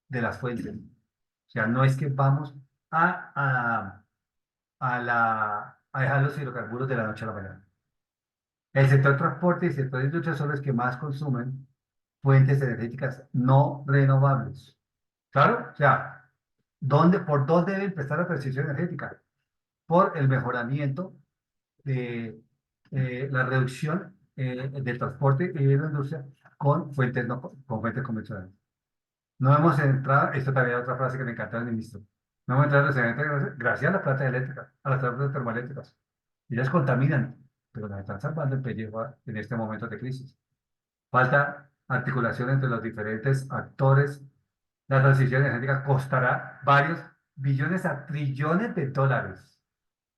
de las fuentes. O sea, no es que vamos a, a, a dejar los hidrocarburos de la noche a la mañana. El sector transporte y el sector industria son los que más consumen fuentes energéticas no renovables. ¿Claro? O sea, ¿por dónde debe empezar la transición energética? Por el mejoramiento de la reducción del transporte y de la industria con fuentes, con fuentes convencionales. No hemos entrado, esto también es otra frase que me encanta del ministro, no hemos entrado en los eventos gracias a las plantas eléctricas, a las plantas termoeléctricas. Ellas contaminan, pero nos están salvando el pellejo en este momento de crisis. Falta articulación entre los diferentes actores. La transición energética costará varios billones a trillones de dólares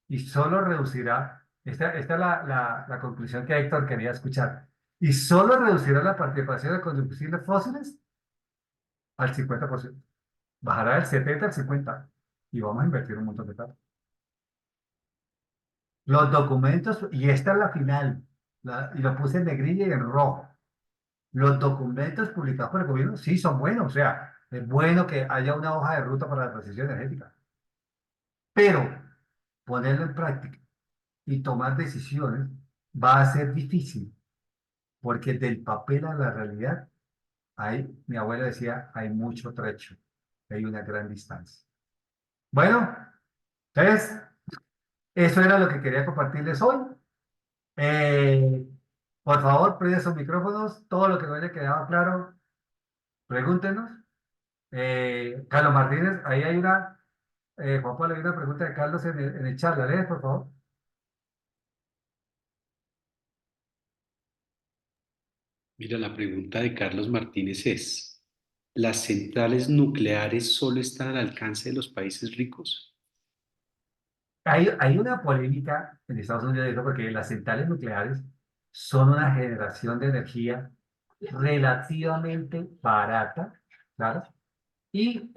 y solo reducirá, esta es la conclusión que Héctor quería escuchar, y solo reducirá la participación de combustibles fósiles al 50%. Bajará del 70 al 50% y vamos a invertir un montón de plata. Los documentos, y esta es la final, y lo puse en negrilla y en rojo. Los documentos publicados por el gobierno sí son buenos, o sea, es bueno que haya una hoja de ruta para la transición energética, pero ponerlo en práctica y tomar decisiones va a ser difícil, porque del papel a la realidad mi abuela decía, hay mucho trecho, hay una gran distancia. Bueno, entonces, eso era lo que quería compartirles hoy. Eh, por favor, prendan sus micrófonos, todo lo que no haya quedado claro, pregúntenos. Carlos Martínez, ahí hay Juan Pablo, hay una pregunta de Carlos en el chat, ¿la lees, por favor? Mira, la pregunta de Carlos Martínez es, ¿las centrales nucleares solo están al alcance de los países ricos? Hay una polémica en Estados Unidos de eso porque las centrales nucleares son una generación de energía relativamente barata, ¿claro? Y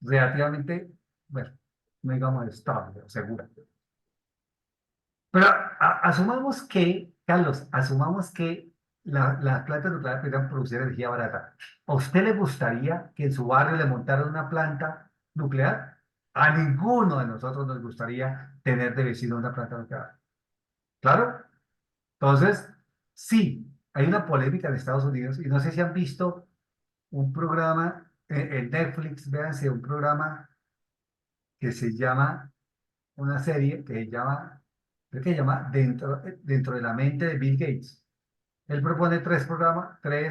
relativamente, bueno, no digamos estable o segura. Pero asumamos que, Carlos, asumamos que las plantas nucleares pudieran producir energía barata. ¿A usted le gustaría que en su barrio le montaran una planta nuclear? A ninguno de nosotros nos gustaría tener de vecino una planta nuclear. ¿Claro? Entonces, sí, hay una polémica en Estados Unidos y no sé si han visto un programa en Netflix, véanse, un programa que se llama, una serie que se llama, creo que se llama Dentro de la mente de Bill Gates. Él propone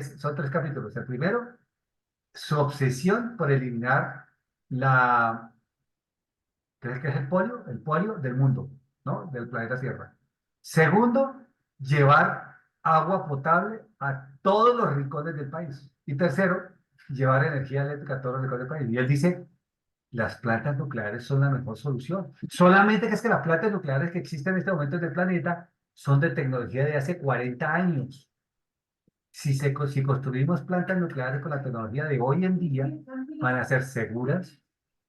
son 3 capítulos. El primero, su obsesión por eliminar creo que es el polio del mundo, ¿no? Del planeta Tierra. Segundo, llevar agua potable a todos los rincones del país. Y tercero, llevar energía eléctrica a todos los rincones del país. Y él dice, las plantas nucleares son la mejor solución. Solamente que es que las plantas nucleares que existen en este momento en el planeta son de tecnología de hace 40 años. Si construimos plantas nucleares con la tecnología de hoy en día, van a ser seguras,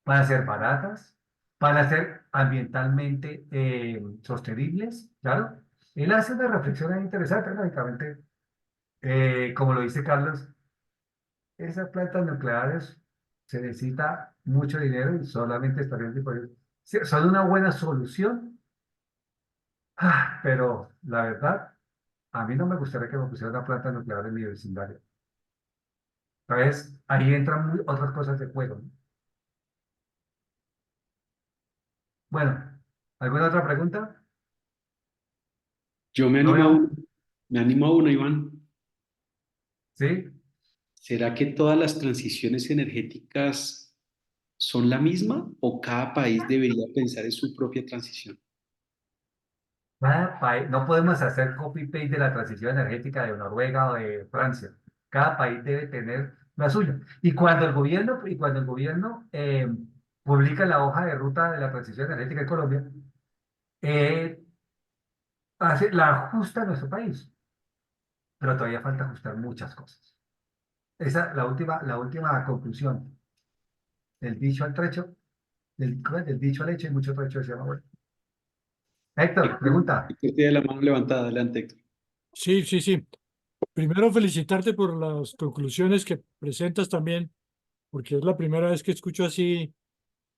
van a ser baratas, van a ser ambientalmente sostenibles, claro. Él hace una reflexión ahí interesante, lógicamente, como lo dice Carlos, esas plantas nucleares se necesita mucho dinero y solamente estarían disponibles. Sí, son una buena solución, pero la verdad, a mí no me gustaría que me pusiera una planta nuclear en mi vecindario. Entonces, ahí entran otras cosas de juego, ¿no? Bueno, ¿alguna otra pregunta? Yo me No animo a veo. uno, me animo a uno, Iván. ¿Sí? ¿Será que todas las transiciones energéticas son la misma o cada país debería pensar en su propia transición? Cada país, no podemos hacer copy-paste de la transición energética de Noruega o de Francia. Cada país debe tener la suya. Y cuando el gobierno publica la hoja de ruta de la transición energética en Colombia, eh, la ajusta a nuestro país. Pero todavía falta ajustar muchas cosas. Esa la última conclusión. Del dicho al trecho, del dicho al hecho y mucho trecho se llama bueno. Héctor, pregunta. Héctor tiene la mano levantada, adelante, Héctor. Sí, sí, sí. Primero felicitarte por las conclusiones que presentas también, porque es la primera vez que escucho así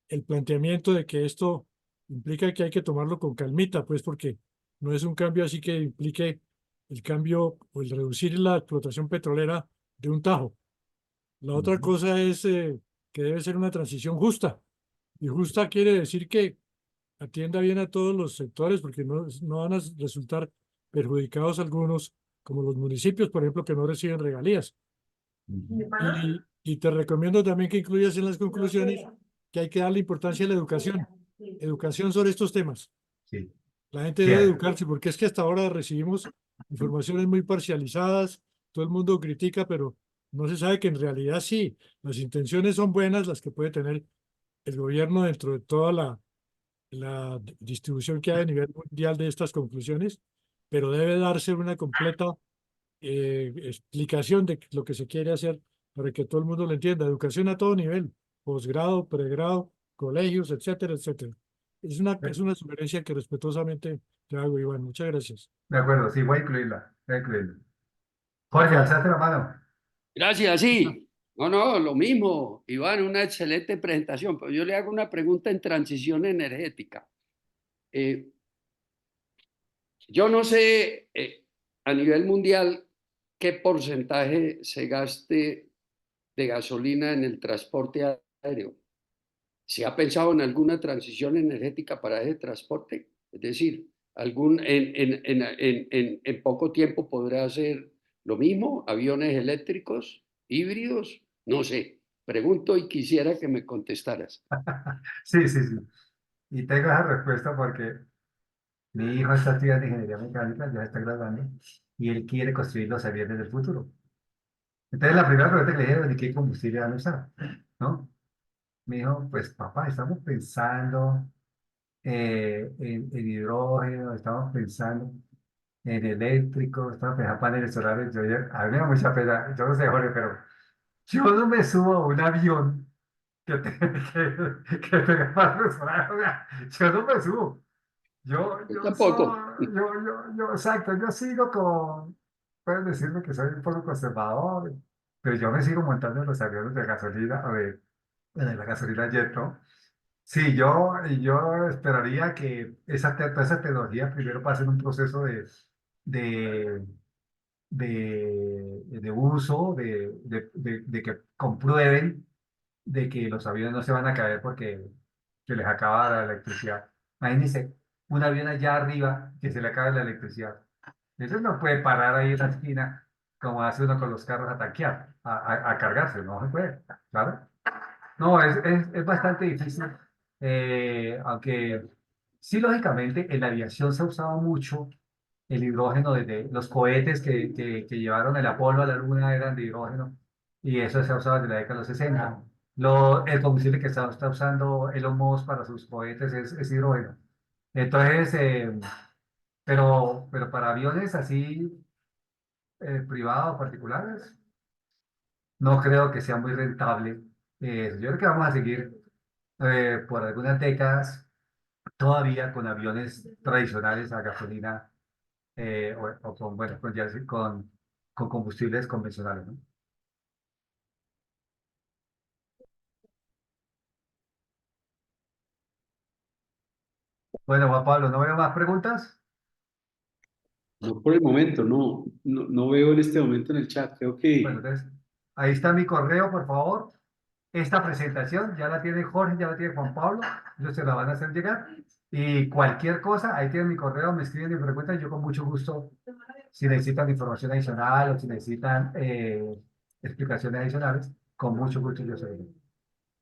el planteamiento de que esto implica que hay que tomarlo con calmita, pues porque no es un cambio así que implique el cambio o el reducir la explotación petrolera de un tajo. La otra Ujú. cosa es que debe ser una transición justa. Y justa quiere decir que atienda bien a todos los sectores, porque no van a resultar perjudicados algunos, como los municipios, por ejemplo, que no reciben regalías. Ujú. Y te recomiendo también que incluyas en las conclusiones que hay que darle importancia a la educación. Educación sobre estos temas. Sí, La gente debe cierto. educarse porque es que hasta ahora recibimos informaciones muy parcializadas, todo el mundo critica, pero no se sabe que en realidad sí, las intenciones son buenas, las que puede tener el gobierno dentro de toda la distribución que hay a nivel mundial de estas conclusiones, pero debe darse una completa explicación de lo que se quiere hacer para que todo el mundo lo entienda. Educación a todo nivel, posgrado, pregrado, colegios, etcétera, etcétera. Es una sugerencia que respetuosamente te hago, Iván. Muchas gracias. De acuerdo, sí, voy a incluirla. Voy a incluirla. Jorge, alzaste la mano. Gracias, sí. No, no, lo mismo, Iván, una excelente presentación. Pero yo le hago una pregunta en transición energética. Eh, yo no sé a nivel mundial qué porcentaje se gaste de gasolina en el transporte aéreo. ¿Se ha pensado en alguna transición energética para ese transporte? Es decir, en poco tiempo podrá hacer lo mismo, aviones eléctricos, híbridos, no sé. Pregunto y quisiera que me contestaras. Sí, sí, sí. Y tengo esa respuesta porque mi hijo está estudiando ingeniería mecánica, ya está graduando, y él quiere construir los aviones del futuro. Entonces, la primera pregunta que le dije, ¿de qué combustible van a usar? ¿No? Me dijo, pues papá, estamos pensando en hidrógeno, estamos pensando en eléctrico, estamos pensando en paneles solares. A mí me da mucha pena, yo no sé, Jorge, pero yo no me subo a un avión que tenga paneles solares. O sea, yo no me subo. Yo tampoco. Exacto, yo sigo puedes decirme que soy un poco conservador, pero yo me sigo montando en los aviones de gasolina, de la gasolina jet, ¿no? Sí, yo esperaría que toda esa tecnología primero pase en un proceso de, de uso, de que comprueben de que los aviones no se van a caer porque se les acaba la electricidad. Imagínense, un avión allá arriba que se le acabe la electricidad. Eso no puede parar ahí en la esquina como hace uno con los carros a tanquear, a cargarse, no se puede, claro. No, es bastante difícil, aunque sí, lógicamente, en la aviación se ha usado mucho el hidrógeno desde los cohetes que llevaron el Apolo a la Luna eran de hidrógeno y eso se ha usado desde la década de los 60. El combustible que está usando Elon Musk para sus cohetes es hidrógeno. Entonces, pero para aviones así privados, particulares, no creo que sea muy rentable. Yo creo que vamos a seguir por algunas décadas todavía con aviones tradicionales a gasolina o con, bueno, con combustibles convencionales, ¿no? Bueno, Juan Pablo, ¿no veo más preguntas? No por el momento, no veo en este momento en el chat. Creo Bueno, que entonces, ahí está mi correo, por favor. Esta presentación ya la tiene Jorge, ya la tiene Juan Pablo, ellos se la van a hacer llegar. Y cualquier cosa, ahí tienen mi correo, me escriben y me preguntan, yo con mucho gusto, si necesitan información adicional o si necesitan explicaciones adicionales, con mucho gusto yo se los doy.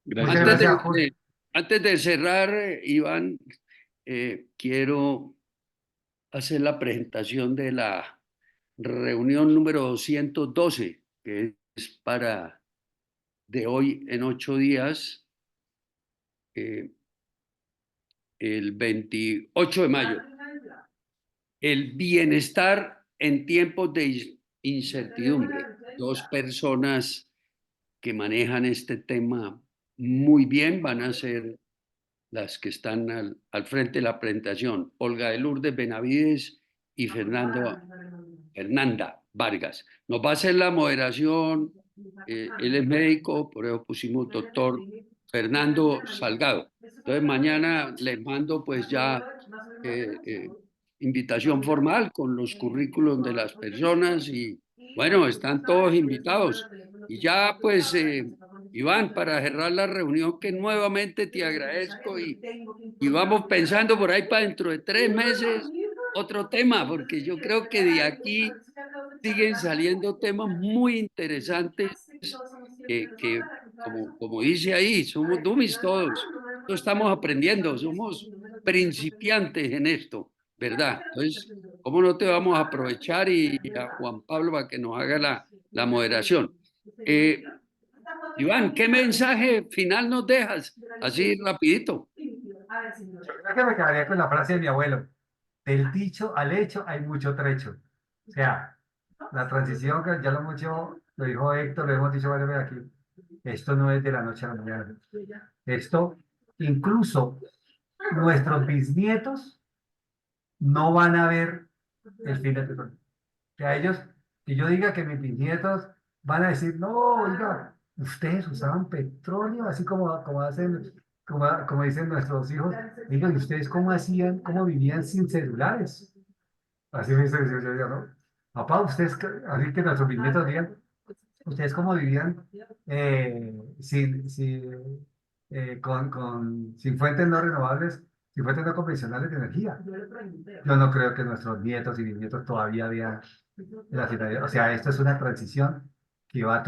Muchas gracias, Antes Jorge. gracias, de, Jorge. antes de cerrar, Iván, quiero hacer la presentación de la reunión número 212, que es para de hoy en 8 días, eh, el 28 de mayo. El bienestar en tiempos de incertidumbre. Dos personas que manejan este tema muy bien van a ser las que están al frente de la presentación: Olga de Lourdes Benavides y Fernanda Vargas. Nos va a hacer la moderación, él es médico, por eso pusimos doctor Fernando Salgado. Entonces mañana les mando pues ya invitación formal con los currículos de las personas y bueno, están todos invitados. Y ya pues, Iván, para cerrar la reunión, que nuevamente te agradezco y vamos pensando por ahí para dentro de 3 meses otro tema, porque yo creo que de aquí siguen saliendo temas muy interesantes que como dice ahí, somos dummies todos. Todos estamos aprendiendo, somos principiantes en esto, ¿verdad? Entonces, ¿cómo no te vamos a aprovechar y a Juan Pablo para que nos haga la moderación? Eh, Iván, ¿qué mensaje final nos dejas? Así rapidito. Creo que me quedaría con la frase de mi abuelo, del dicho al hecho hay mucho trecho. O sea, la transición, que ya lo mucho, lo dijo Héctor, lo hemos dicho varias veces aquí, esto no es de la noche a la mañana. Esto, incluso nuestros bisnietos no van a ver el fin del petróleo. Que a ellos, que yo diga que mis bisnietos van a decir, no, oiga, ustedes usaban petróleo, así como hacen, como dicen nuestros hijos, digan, ¿y ustedes cómo hacían, cómo vivían sin celulares? Así me dice yo, ¿no? Papá, ustedes, así que nuestros bisnietos digan, ¿ustedes cómo vivían sin fuentes no renovables, sin fuentes no convencionales de energía? Yo no creo que nuestros nietos y bisnietos todavía vean la finalidad. O sea, esto es una transición que va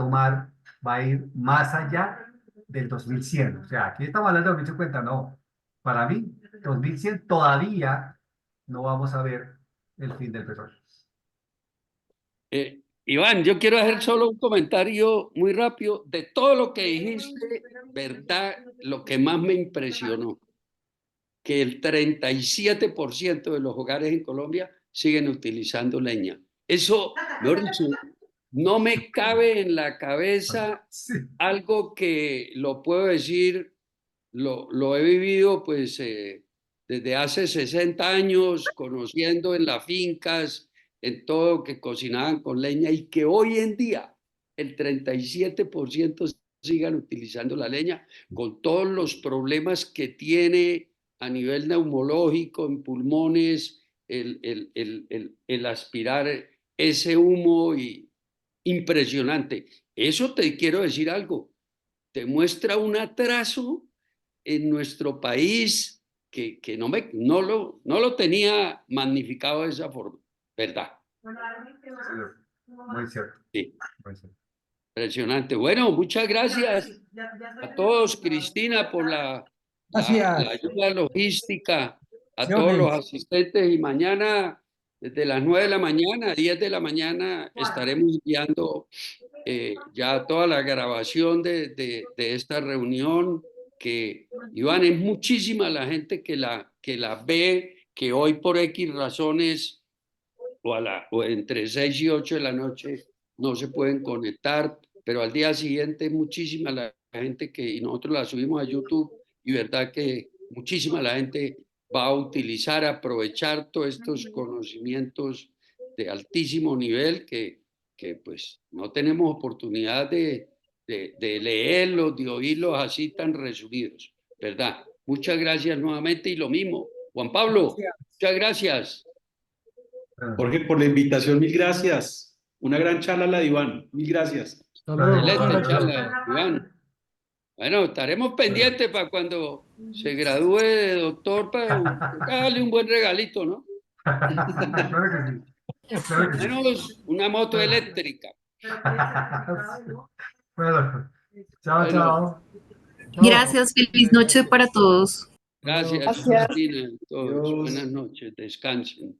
a ir más allá del 2100. O sea, aquí estamos hablando de 2050, no. Para mí, 2100 todavía no vamos a ver el fin del petróleo. Iván, yo quiero hacer solo un comentario muy rápido de todo lo que dijiste, ¿verdad? Lo que más me impresionó, que el 37% de los hogares en Colombia siguen utilizando leña. Eso, mejor dicho, no me cabe en la cabeza Sí. algo que lo puedo decir, lo he vivido pues desde hace 60 años, conociendo en las fincas, en todo, que cocinaban con leña y que hoy en día el 37% sigan utilizando la leña con todos los problemas que tiene a nivel neumológico, en pulmones, el aspirar ese humo y impresionante. Eso te quiero decir algo, te muestra un atraso en nuestro país que no lo tenía magnificado de esa forma, ¿verdad? Muy cierto, Sí, muy cierto. impresionante. Bueno, muchas gracias a todos, Cristina, por la Gracias, ayuda logística, a todos los bendiciones. asistentes y mañana, desde las 9 de la mañana a 10 de la mañana, estaremos enviando ya toda la grabación de esta reunión, que Iván, es muchísima la gente que la ve, que hoy por X razones o entre 6 y 8 de la noche no se pueden conectar, pero al día siguiente muchísima la gente y nosotros la subimos a YouTube, y verdad que muchísima la gente va a utilizar, a aprovechar todos estos conocimientos de altísimo nivel que pues no tenemos oportunidad de leerlos, de oírlos así tan resumidos, ¿verdad? Muchas gracias nuevamente, y lo mismo, Juan Pablo, muchas gracias. Jorge, por la invitación, mil gracias. Una gran charla la de Iván, mil gracias. Hasta luego, muchas Excelente gracias. charla, Iván. Bueno, estaremos pendientes para cuando se gradúe de doctor, para darle un buen regalito, ¿no? Claro que sí. Claro que sí. Menos una moto eléctrica. Bueno, chao, Bueno, chao. Chao. Gracias, feliz noche para todos. gracias, Gracias. Cristina, a todos. Adiós. Buenas noches, descansen.